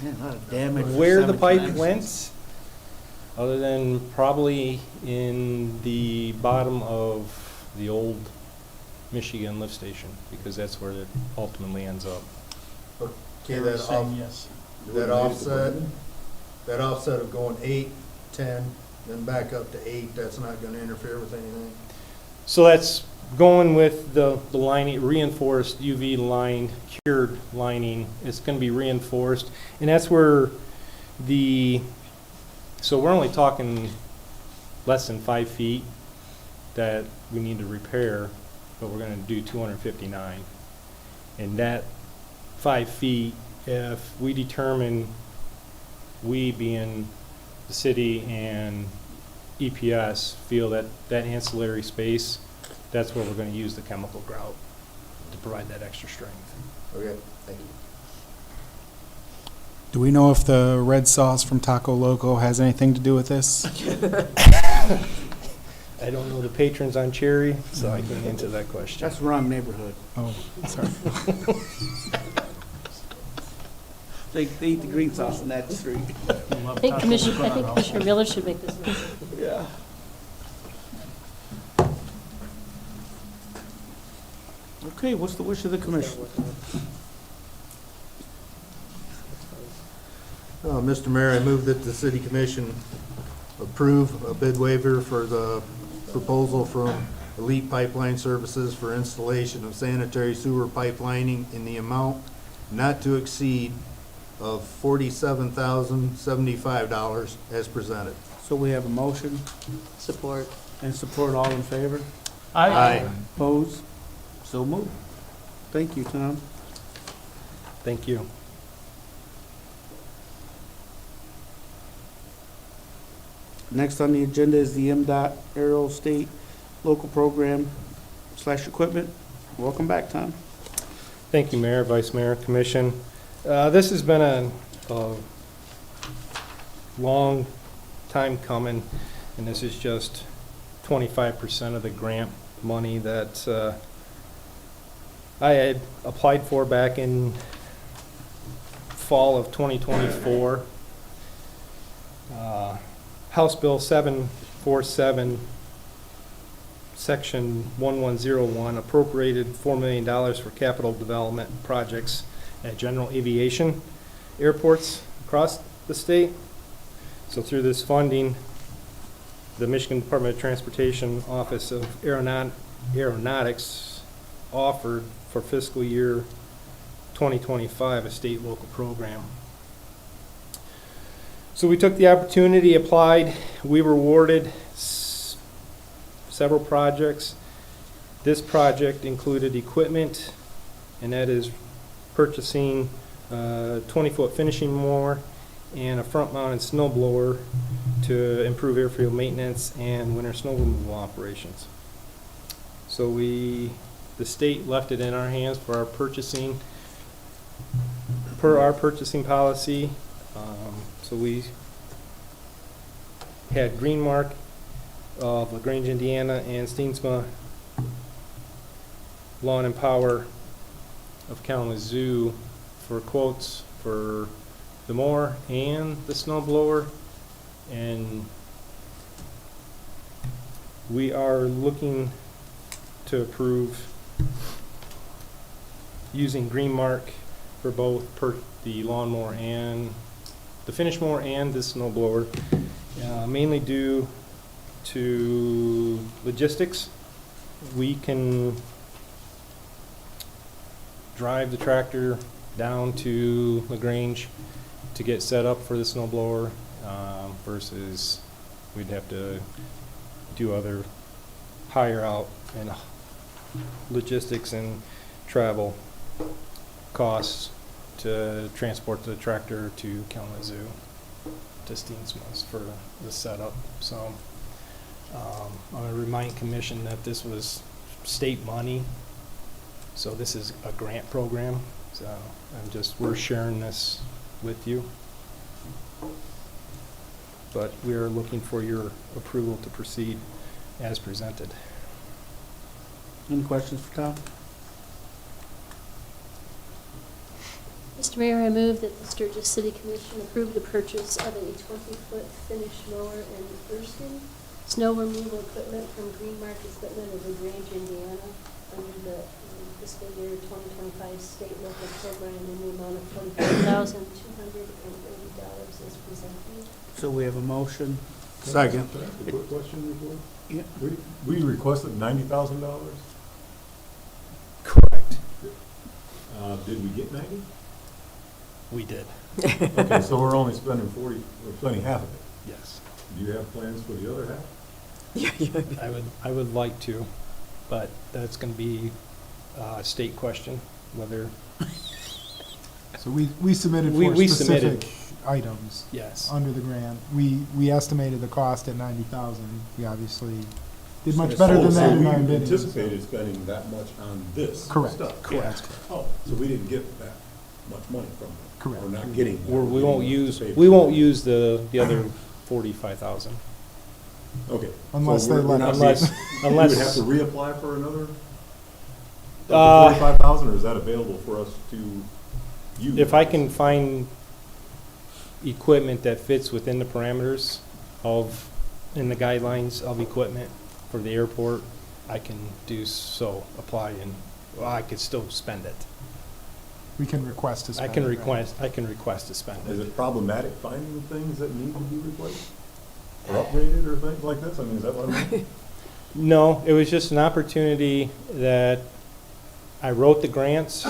Man, a lot of damage. for where the 7 pipe connections. went, other than probably in the bottom of the old Michigan lift station, because that's where it ultimately ends up. Okay, that offset of going 8, 10, then back up to 8, that's not gonna interfere with anything? So that's going with the lining, reinforced UV lined, cured lining. It's going to be reinforced, and that's where so we're only talking less than 5 feet that we need to repair, but we're going to do 259. And that 5 feet, if we determine, we being the city and EPS feel that that ancillary space, that's where we're going to use the chemical grout to provide that extra strength. Okay, thank you. Do we know if the red sauce from Taco Loco has anything to do with this? I don't know the patrons on Cherry, so I can't answer that question. That's the wrong neighborhood. Oh, sorry. They eat the green sauce in that street. I think Commissioner Miller should make this motion. Yeah. Okay, what's the wish of the commission? Mr. Mayor, I move that the city commission approve a bid waiver for the proposal from Elite Pipeline Services for installation of sanitary sewer pipelining in the amount not to exceed of $47,075 as presented. So we have a motion Support. and support, all in favor? Aye. Opposed? So moved. Thank you, Tom. Thank you. Next on the agenda is the MDOT Aero State Local Program / Equipment. Welcome back, Tom. Thank you, Mayor, Vice Mayor, Commission. This has been a long time coming, and this is just 25% of the grant money that I had applied for back in fall of 2024. House Bill 747, Section 1101, appropriated $4 million for capital development projects at general aviation airports across the state. So through this funding, the Michigan Department of Transportation Office of Aeronautics offered for fiscal year 2025 a state local program. So we took the opportunity, applied, we were awarded several projects. This project included equipment, and that is purchasing a 20-foot finishing mower and a front-mounted snow blower to improve airfield maintenance and winter snow removal operations. So the state left it in our hands for our purchasing, per our purchasing policy. So we had Greenmark of LaGrange, Indiana, and Steensma Lawn and Power of Kalamazoo for quotes for the mower and the snow blower. And we are looking to approve using Green Mark for both the lawnmower and the finish mower and the snow blower, mainly due to logistics. We can drive the tractor down to LaGrange to get set up for the snow blower, versus we'd have to do other hire out and logistics and travel costs to transport the tractor to Kalamazoo, to Steensmith's for the setup. So I want to remind Commission that this was state money, so this is a grant program. So we're sharing this with you. But we are looking for your approval to proceed as presented. Any questions for Tom? Mr. Mayor, I move that the Sturgis City Commission approve the purchase of a 20-foot finish mower and Erskine snow removal equipment from Green Mark Equipment of LaGrange, Indiana, under the fiscal year 2025 state local program in the amount of $24,280 as presented. So we have a motion. Second. Can I ask a quick question before? Yeah. We requested $90,000. Correct. Did we get 90? We did. Okay, so we're only spending 40, we're spending half of it. Yes. Do you have plans for the other half? I would like to, but that's going to be a state question, whether, So we submitted We- for we specific submitted. items yes. under the grant. We estimated the cost at 90,000. We obviously did much better than that in our So we bidding. anticipated spending that much on this Correct. stuff? Correct. Oh, so we didn't get that much money from them? Correct. We're not getting that. We We're won't getting use, to pay we for won't it. use the other 45,000. Okay. Unless So they we're let not us. Unless, We would have unless, to reapply for another Uh, 45,000, or is that available for us to use? if I can find equipment that fits within the parameters of, in the guidelines of equipment for the airport, I can do so, apply, and well, I could still spend it. We can request to I spend can it, right? request to spend Is it. it problematic finding things that need to be replaced? Or upgraded or things like this? I mean, is that what I mean? No, it was just an opportunity that I wrote the grants,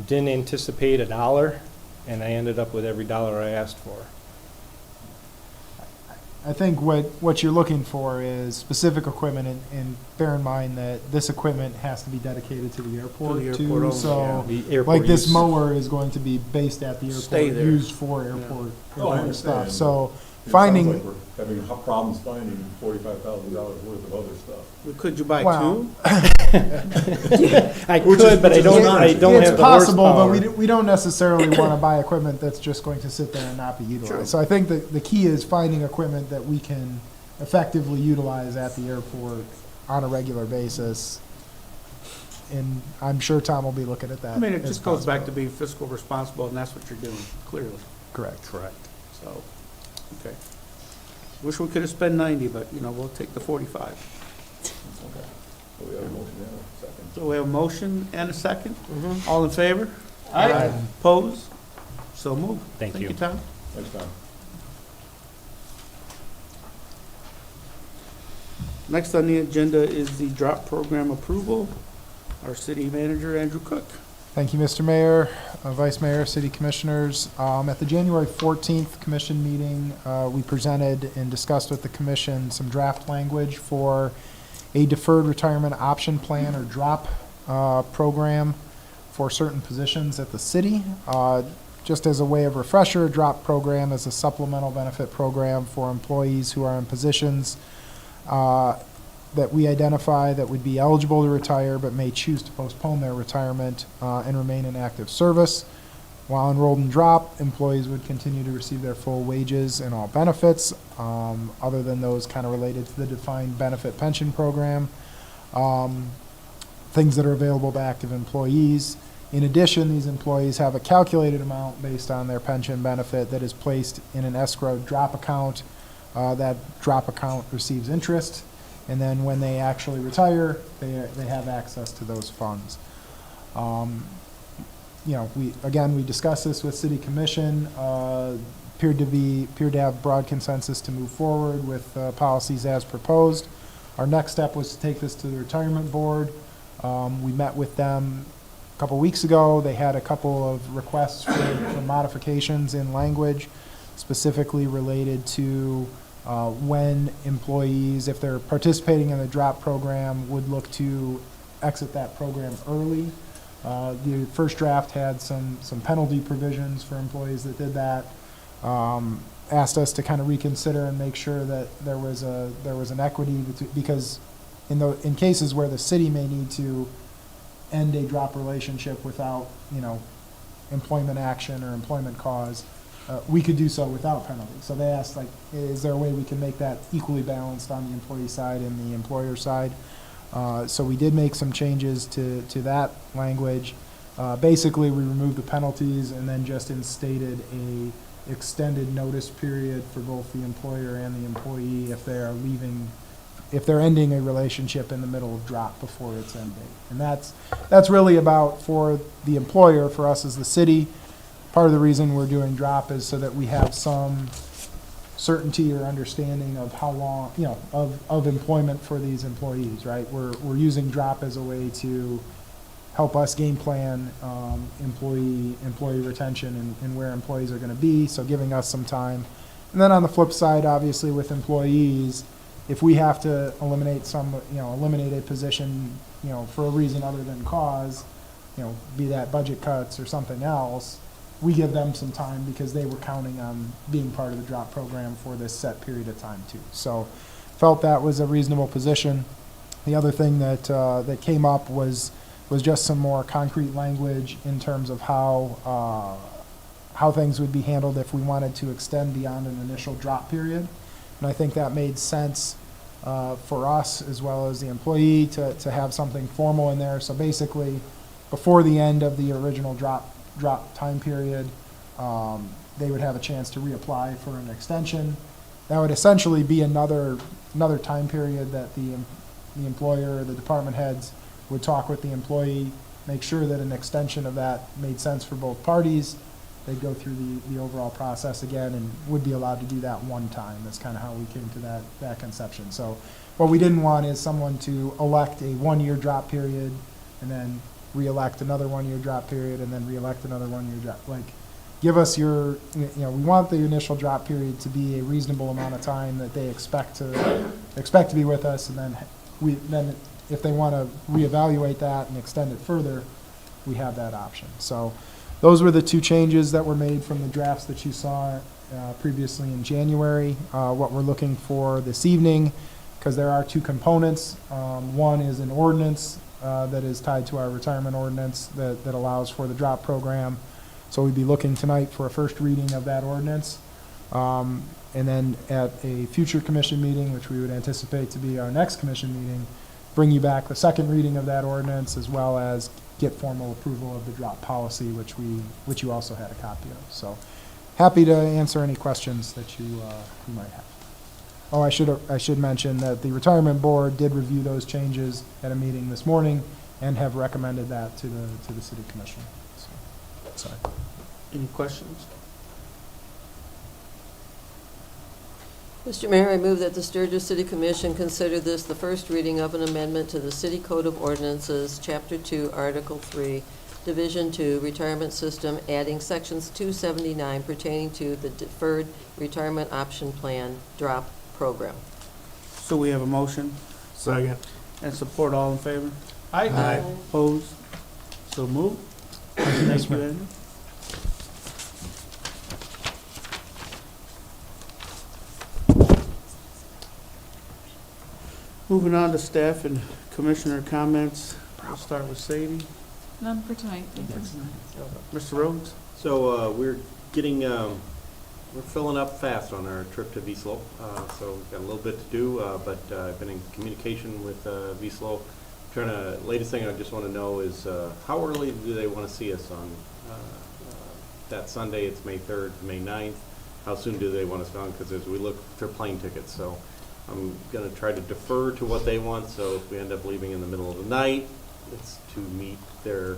didn't anticipate $1, and I ended up with every dollar I asked for. I think what you're looking for is specific equipment, and bear in mind that this equipment has to be dedicated to the airport airport too. only, So, The airport like this use- mower is going to be based at the Stay airport, there. used for airport, Oh, I airport stuff. understand. So It finding, sounds like we're having problems finding $45,000 worth of other stuff. Could you buy Wow. two? I Which is- could, but I which is don't, not- I don't it's have the possible, but horsepower. we don't necessarily want to buy equipment that's just going to sit there and not be utilized. Sure. So I think the key is finding equipment that we can effectively utilize at the airport on a regular basis. And I'm sure Tom will be looking at that. I mean, it as just goes back to possible. being fiscal responsible, and that's what you're doing, clearly. Correct. Correct. So, okay. Wish we could have spent 90, but, we'll take the 45. Okay. So we have a motion and a second. So we have a motion and a second. All in favor? Aye. Opposed? So moved. Thank you. Thank you, Tom. Thanks, Tom. Next on the agenda is the drop program approval. Our city manager, Andrew Cook. Thank you, Mr. Mayor, Vice Mayor, City Commissioners. At the January 14th Commission meeting, we presented and discussed with the Commission some draft language for a deferred retirement option plan or DROP program for certain positions at the city. Just as a way of refresher, a DROP program is a supplemental benefit program for employees who are in positions that we identify that would be eligible to retire but may choose to postpone their retirement and remain in active service. While enrolled in DROP, employees would continue to receive their full wages and all benefits, other than those kind of related to the defined benefit pension program, things that are available to active employees. In addition, these employees have a calculated amount based on their pension benefit that is placed in an escrow drop account. That drop account receives interest, and then when they actually retire, they have access to those funds. We discussed this with City Commission, appeared to have broad consensus to move forward with policies as proposed. Our next step was to take this to the Retirement Board. We met with them a couple weeks ago. They had a couple of requests for modifications in language, specifically related to when employees, if they're participating in the drop program, would look to exit that program early. The first draft had some penalty provisions for employees that did that. Asked us to kind of reconsider and make sure that there was an equity because in cases where the city may need to end a drop relationship without employment action or employment cause, we could do so without penalty. So they asked, is there a way we can make that equally balanced on the employee side and the employer side? So we did make some changes to that language. Basically, we removed the penalties and then just instated a extended notice period for both the employer and the employee if they're ending a relationship in the middle of drop before its end date. And that's really about, for the employer, for us as the city, part of the reason we're doing drop is so that we have some certainty or understanding of how long, of employment for these employees, right? We're using drop as a way to help us game plan employee retention and where employees are going to be, so giving us some time. And then on the flip side, obviously with employees, if we have to eliminate a position, for a reason other than cause, be that budget cuts or something else, we give them some time because they were counting on being part of the drop program for this set period of time too. So felt that was a reasonable position. The other thing that came up was just some more concrete language in terms of how things would be handled if we wanted to extend beyond an initial drop period. And I think that made sense for us as well as the employee to have something formal in there. So basically, before the end of the original drop time period, they would have a chance to reapply for an extension. That would essentially be another time period that the employer or the department heads would talk with the employee, make sure that an extension of that made sense for both parties. They'd go through the overall process again and would be allowed to do that one time. That's kind of how we came to that conception. So what we didn't want is someone to elect a 1-year drop period and then re-elect another 1-year drop period and then re-elect another 1-year drop. Give us we want the initial drop period to be a reasonable amount of time that they expect to be with us, and then if they want to reevaluate that and extend it further, we have that option. So those were the two changes that were made from the drafts that you saw previously in January. What we're looking for this evening, because there are two components. One is an ordinance that is tied to our retirement ordinance that allows for the drop program. So we'd be looking tonight for a first reading of that ordinance. And then at a future commission meeting, which we would anticipate to be our next commission meeting, bring you back the second reading of that ordinance, as well as get formal approval of the drop policy, which you also had a copy of. So happy to answer any questions that you might have. Oh, I should mention that the Retirement Board did review those changes at a meeting this morning and have recommended that to the City Commission. So, sorry. Any questions? Mr. Mayor, I move that the Sturgis City Commission consider this the first reading of an amendment to the City Code of Ordinances, Chapter 2, Article 3, Division 2, Retirement System, adding Sections 279 pertaining to the Deferred Retirement Option Plan DROP program. So we have a motion Second. and support. All in favor? Aye. Opposed? So moved. Thank you, Andrew. Moving on to staff and commissioner comments. We'll start with Sadie. None for tonight, thank you. Mr. Rhodes? So we're filling up fast on our trip to Wieslow. So we've got a little bit to do, but I've been in communication with Wieslow, latest thing I just want to know is, how early do they want to see us on that Sunday? It's May 3rd, May 9th. How soon do they want us on? Because as we look for plane tickets, so I'm going to try to defer to what they want. So if we end up leaving in the middle of the night, it's to meet their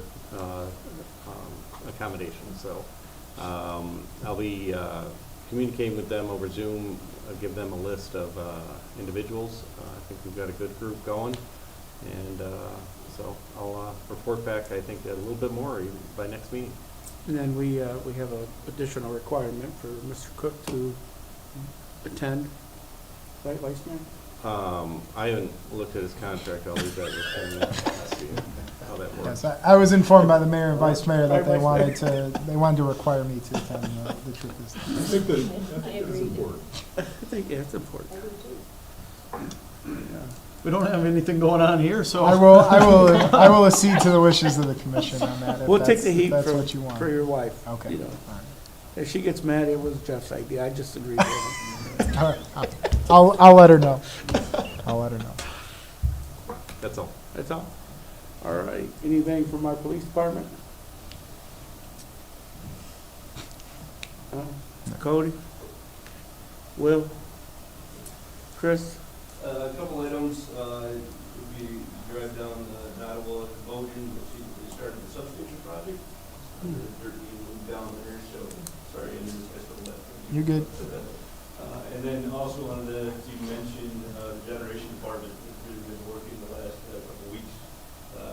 accommodations. So I'll be communicating with them over Zoom. I'll give them a list of individuals. I think we've got a good group going. And so I'll report back, I think, a little bit more by next meeting. And then we have an additional requirement for Mr. Cook to attend, right, Vice Mayor? I haven't looked at his contract. I'll leave that with him. See how that works. Yes, I was informed by the mayor and vice mayor that they wanted to require me to attend the trip this time. I think that's important. I think it's important. Yeah. We don't have anything going on here, so. I will accede to the wishes of the commission on that. if We'll take that's- the if heat that's what you want. for your wife. Okay. You know. All right. If she gets mad, it was Jeff's idea. I just agreed with him. All right. I'll let her know. I'll let her know. That's all. That's all? All right. Anything from our police department? Cody? Will? Chris? A couple items, if you drive down Nottaway and Bogan, you'll see that they started the substation project. They're being moved down there, so, sorry, I didn't miss the left. You're good. And then also wanted to mention the generation department, who's been working the last couple of weeks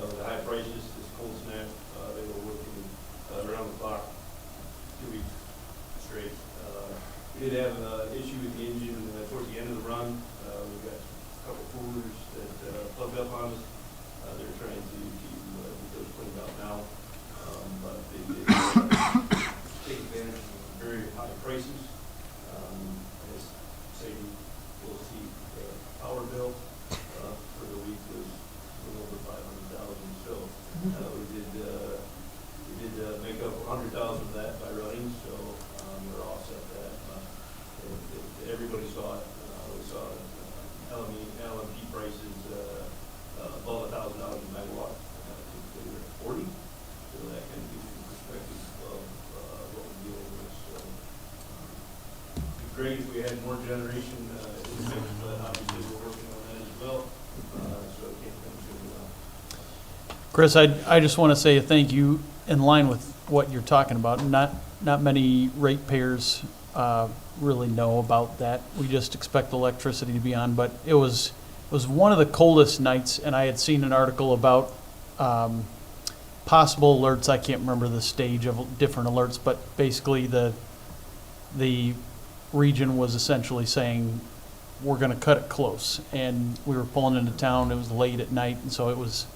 with the high prices, this cold snap, they were working around the clock, 2 weeks straight. We did have an issue with the engine towards the end of the run. We got a couple coolers that plugged up on us. They're trying to get those cleaned out now. But they did take advantage of very high prices. As say, we'll see the power bill for the week was a little over 500,000. So we did make up 100,000 of that by running. So we're offset that. Everybody saw it. We saw LMP prices above $1,000 a megawatt. Typically we're at 40. So that can give you a perspective of what we're dealing with. So it'd be great if we had more generation in the mix, but obviously we're working on that as well. So it can't come soon enough. Chris, I just want to say a thank you in line with what you're talking about. Not many ratepayers really know about that. We just expect electricity to be on, but it was one of the coldest nights, and I had seen an article about possible alerts. I can't remember the stage of different alerts, but basically the region was essentially saying we're going to cut it close, and we were pulling into town. It was late at night, and so it was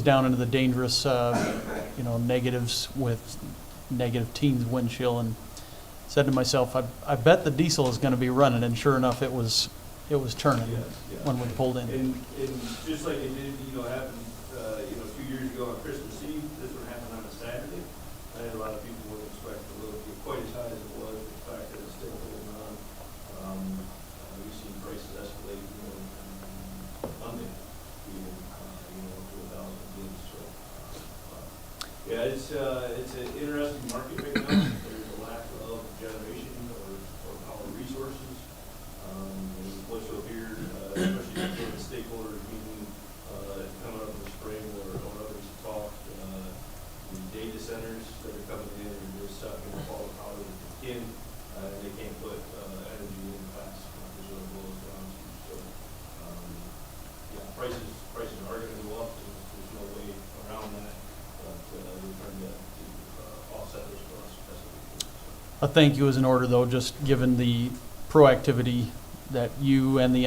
down into the dangerous negatives with negative teens wind chill, and said to myself, I bet the diesel is going to be running, and sure enough, it was turning when we pulled in. And just like it did, happen, 2 years ago on Christmas Eve, this one happened on a Saturday. I had a lot of people wouldn't expect the load to get quite as high as it was, the fact that it's still holding on. We've seen prices escalate, Monday, even, to 1,000 gigs. So, yeah, it's an interesting market right now. There's a lack of generation or power resources. And what's up here, especially for the stakeholders meeting coming up in the spring or others talk, the data centers that are coming in and just sucking up all the power that they can. They can't put energy in fast because of the blows down. So, yeah, prices are going to go up. There's no way around that. But we're trying to offset those costs. A thank you is in order, though, just given the proactivity that you and the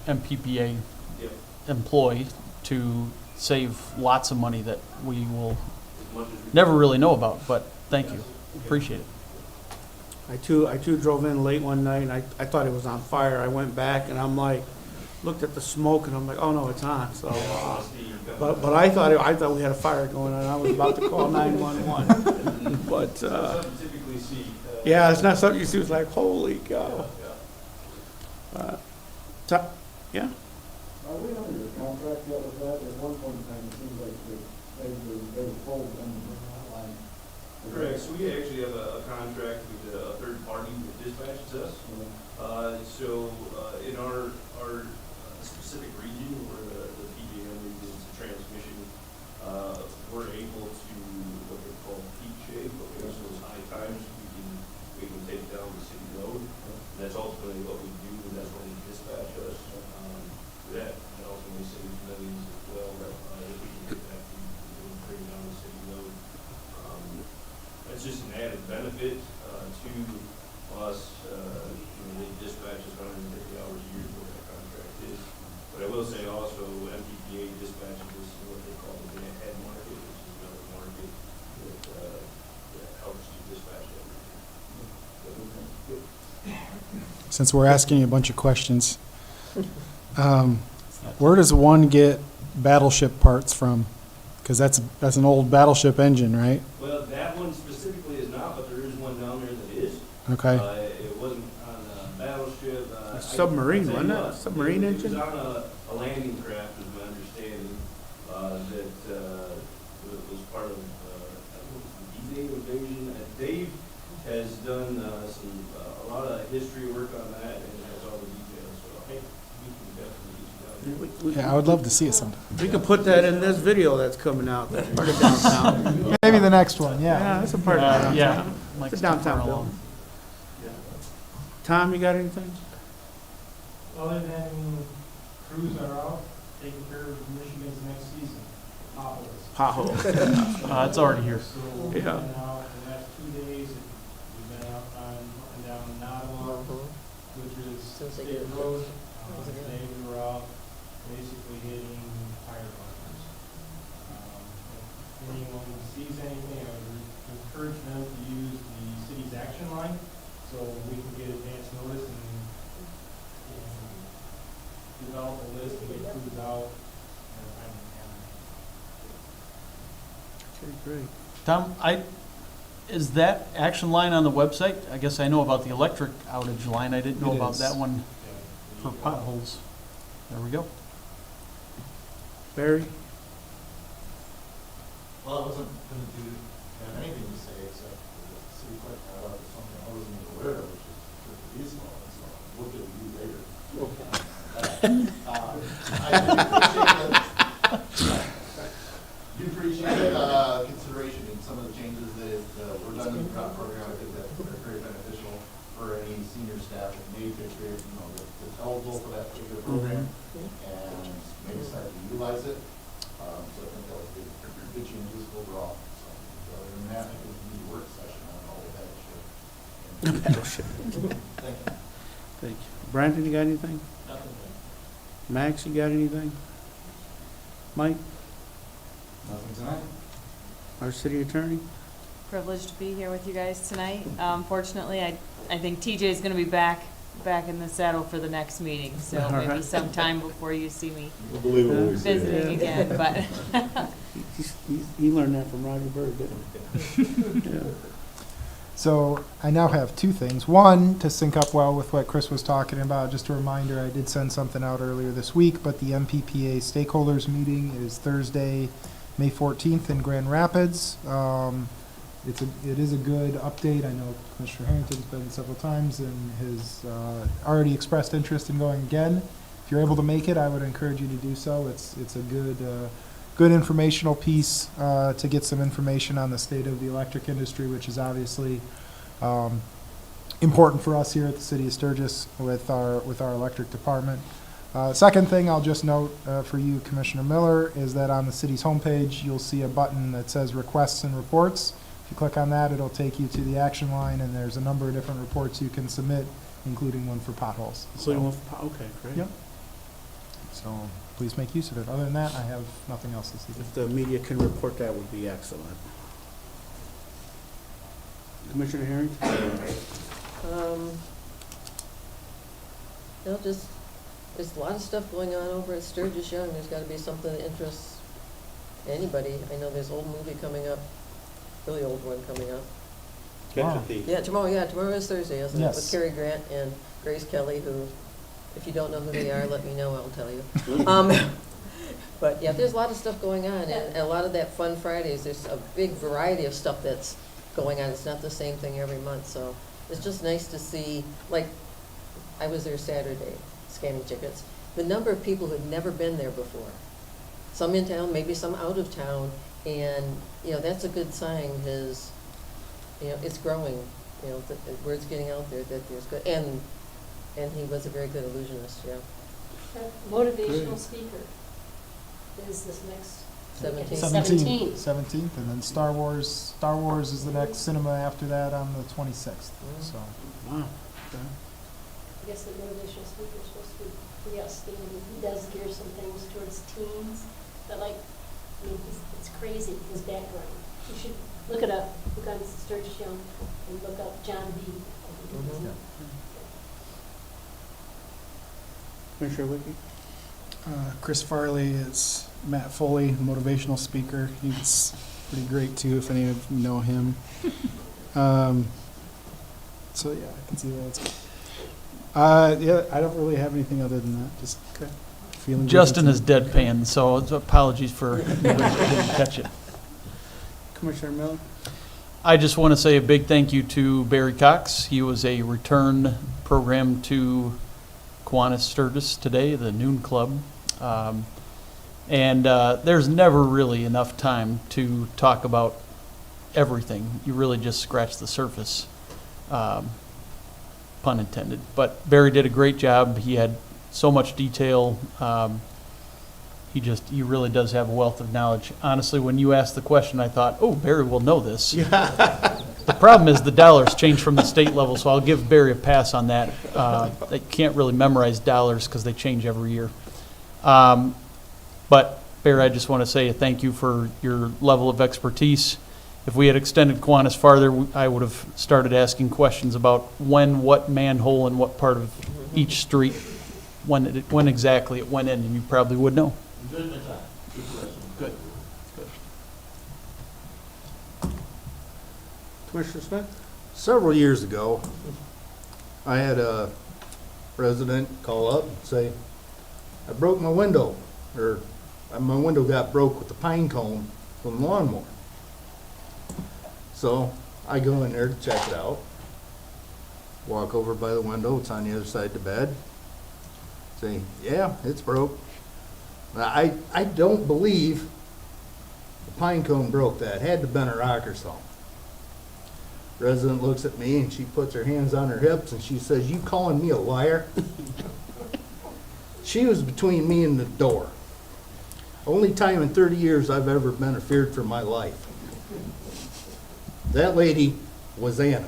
MPPA employ to save lots of money that we will never really know about. But thank you. Appreciate it. I too drove in late one night, and I thought it was on fire. I went back, and I'm like, looked at the smoke, and I'm like, oh no, it's on. So, but I thought we had a fire going on. I was about to call 911. But yeah, it's not something you see. It's like, holy cow. Yeah. Are we under the contract that was that at one point in time, it seems like they were told them that line. Correct, so we actually have a contract with a third party that dispatches us. In our specific region, where the PJM region is the transmission, we're able to what they call peak shave, okay, so those high times, we can take down the city load. And that's ultimately what we do, and that's when they dispatch us. That ultimately saves millions as well, if we can get that, bring down the city load. It's just an added benefit to us. They dispatch us 150 hours a year, what that contract is. But I will say also, MTPA dispatches us in what they call the head market, which is another market that helps you dispatch everything. Since we're asking you a bunch of questions, where does one get battleship parts from? Because that's an old battleship engine, right? Well, that one specifically is not, but there is one down there that is. Okay. It wasn't on a battleship. A submarine, wasn't it? Submarine engine? It was on a landing craft, is my understanding, that was part of the D-Day invasion. Dave has done a lot of history work on that and has all the details, so I think we can definitely get you down there. Yeah, I would love to see it sometime. We could put that in this video that's coming out, that's part of downtown. Maybe the next one, yeah. Yeah, that's a part of downtown. Yeah. It's a downtown bill. Tom, you got anything? Other than crews are out, taking care of Michigan's next season, potholes. Potholes. It's already here. So we've been out the last 2 days, we've been out on, up and down Nottawa, which is State Road. Today we were out basically hitting fire bunkers. If anyone sees anything, I would encourage them to use the city's action line, so we can get advance notice and develop a list and get crews out in a timely manner. Okay, great. Tom, is that action line on the website? I guess I know about the electric outage line. I didn't know It about is. that one for potholes. There we go. Barry? Well, I wasn't going to have anything to say except the city clerk brought up something I wasn't even aware of, which is the reason all this, so we'll get you later. I appreciate consideration in some of the changes that were done in the drop program. I think that are very beneficial for any senior staff that may be that's eligible for that particular program and may decide to utilize it. So I think that was good changes overall. So other than that, I think we need a work session on all of that shit. Battleship. Thank you. Thank you. Brandon, you got anything? Nothing. Max, you got anything? Mike? Nothing tonight. Our city attorney? Privileged to be here with you guys tonight. Fortunately, I think TJ is going to be back in the saddle for the next meeting, so All maybe right. sometime before you see me Believe what we say. visiting again, but He learned that from Roger Bird, didn't he? Yeah. So I now have two things. One, to sync up well with what Chris was talking about, just a reminder, I did send something out earlier this week, but the MPPA stakeholders meeting is Thursday, May 14th in Grand Rapids. It is a good update. I know Commissioner Harrington's been several times and has already expressed interest in going again. If you're able to make it, I would encourage you to do so. It's a good informational piece to get some information on the state of the electric industry, which is obviously important for us here at the city of Sturgis with our electric department. Second thing I'll just note for you, Commissioner Miller, is that on the city's homepage, you'll see a button that says Requests and Reports. If you click on that, it'll take you to the action line, and there's a number of different reports you can submit, including one for potholes. Okay, great. Yep. So please make use of it. Other than that, I have nothing else this evening. If the media can report that, would be excellent. Commissioner Harrington? There's a lot of stuff going on over at Sturgis Young. There's got to be something that interests anybody. I know there's an old movie coming up, really old one coming up. Wow. Yeah, tomorrow is Thursday, isn't it? Yes. With Cary Grant and Grace Kelly, who, if you don't know who they are, let me know, I'll tell you. But yeah, there's a lot of stuff going on, and a lot of that Fun Fridays, there's a big variety of stuff that's going on. It's not the same thing every month, so it's just nice to see, like, I was there Saturday scanning tickets. The number of people who had never been there before, some in town, maybe some out of town, and, you know, that's a good sign, is, you know, it's growing, you know, the word's getting out there that there's good, and he was a very good illusionist, yeah. Motivational speaker is this next 17th. 17th, and then Star Wars is the next cinema after that on the 26th, so. Wow. I guess the motivational speaker is supposed to be pretty outstanding. He does gear some things towards teens, but like, I mean, it's crazy, his background. You should look it up, look on Sturgis Young, and look up John B. Commissioner Wiki? Chris Farley is Matt Foley, motivational speaker. He's pretty great too, if any of you know him. So yeah, I can see that. Yeah, I don't really have anything other than that. Just feeling. Justin is deadpan, so apologies for didn't catch it. Commissioner Miller? I just want to say a big thank you to Barry Cox. He was a return program to Kiwanis Sturgis today, the Noon Club. There's never really enough time to talk about everything. You really just scratch the surface, pun intended. But Barry did a great job. He had so much detail. He really does have a wealth of knowledge. Honestly, when you asked the question, I thought, oh, Barry will know this. Yeah. The problem is the dollars change from the state level, so I'll give Barry a pass on that. They can't really memorize dollars because they change every year. But Barry, I just want to say a thank you for your level of expertise. If we had extended Kiwanis farther, I would have started asking questions about when, what manhole, and what part of each street, when exactly it went in, and you probably would know. Good question. Good. Commissioner Smith? Several years ago, I had a resident call up and say, I broke my window, or my window got broke with the pine cone from the lawnmower. So I go in there to check it out, walk over by the window, it's on the other side of the bed, say, yeah, it's broke. Now, I don't believe the pine cone broke that. It had to have been a rock or something. Resident looks at me and she puts her hands on her hips and she says, you calling me a liar? She was between me and the door. Only time in 30 years I've ever been feared for my life. That lady was Anna.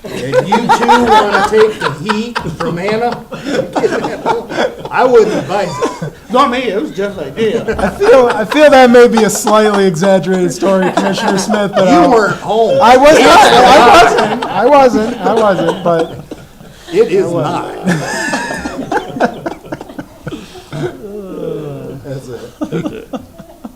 And you two want to take the heat from Anna? I wouldn't advise it. Not me, it was just an idea. I feel that may be a slightly exaggerated story, Commissioner Smith, but You weren't home. I wasn't, but It is not. That's it.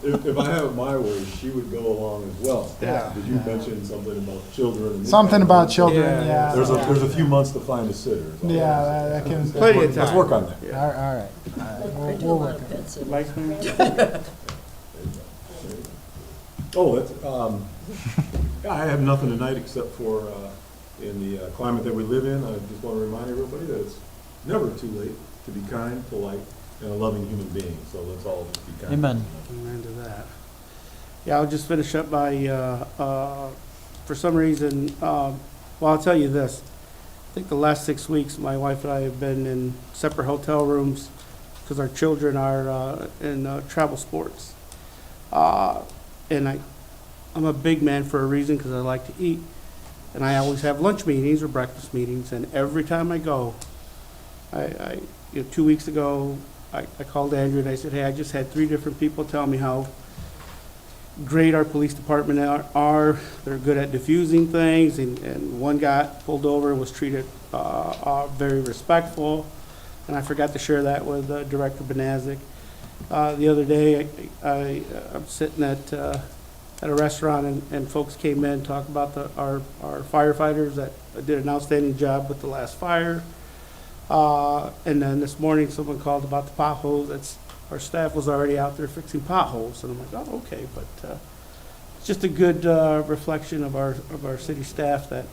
If I have it my way, she would go along as well. Yeah. Did you mention something about children? and- something about children, yeah. There's a few months to find a sitter. is all. Yeah, that can. Plenty of Let's time. work on that. All right. I do a We'll lot work of on it. pet sitting. Vice Mayor? Oh, I have nothing tonight except for, in the climate that we live in, I just want to remind everybody that it's never too late to be kind, polite, and a loving human being. So let's all just be kind. Amen. Amen to that. Yeah, I'll just finish up by, for some reason, well, I'll tell you this. I think the last 6 weeks, my wife and I have been in separate hotel rooms because our children are in travel sports. And I'm a big man for a reason because I like to eat. And I always have lunch meetings or breakfast meetings. And every time I go, 2 weeks ago, I called Andrew and I said, hey, I just had 3 different people tell me how great our police department are. They're good at diffusing things, and one got pulled over and was treated very respectful. And I forgot to share that with Director Benazik. The other day, I'm sitting at a restaurant, and folks came in and talked about our firefighters that did an outstanding job with the last fire. And then this morning, someone called about the potholes that's our staff was already out there fixing potholes, and I'm like, oh, okay, but it's just a good reflection of our city staff that,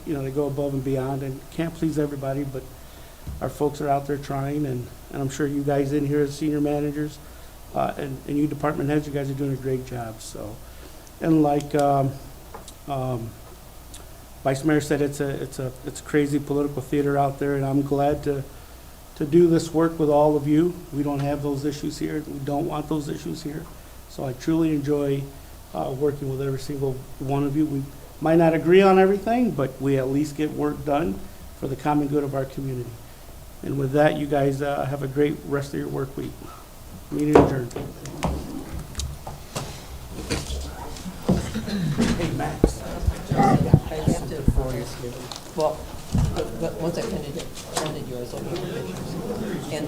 you know, they go above and beyond, and can't please everybody, but our folks are out there trying, and I'm sure you guys in here as senior managers, and you department heads, you guys are doing a great job, so. And like Vice Mayor said, it's crazy political theater out there, and I'm glad to do this work with all of you. We don't have those issues here. We don't want those issues here. So I truly enjoy working with every single one of you. We might not agree on everything, but we at least get work done for the common good of our community. And with that, you guys have a great rest of your work week. Meeting adjourned. Hey, Max. I have to, well, but once I handed yours, I'll give you pictures. And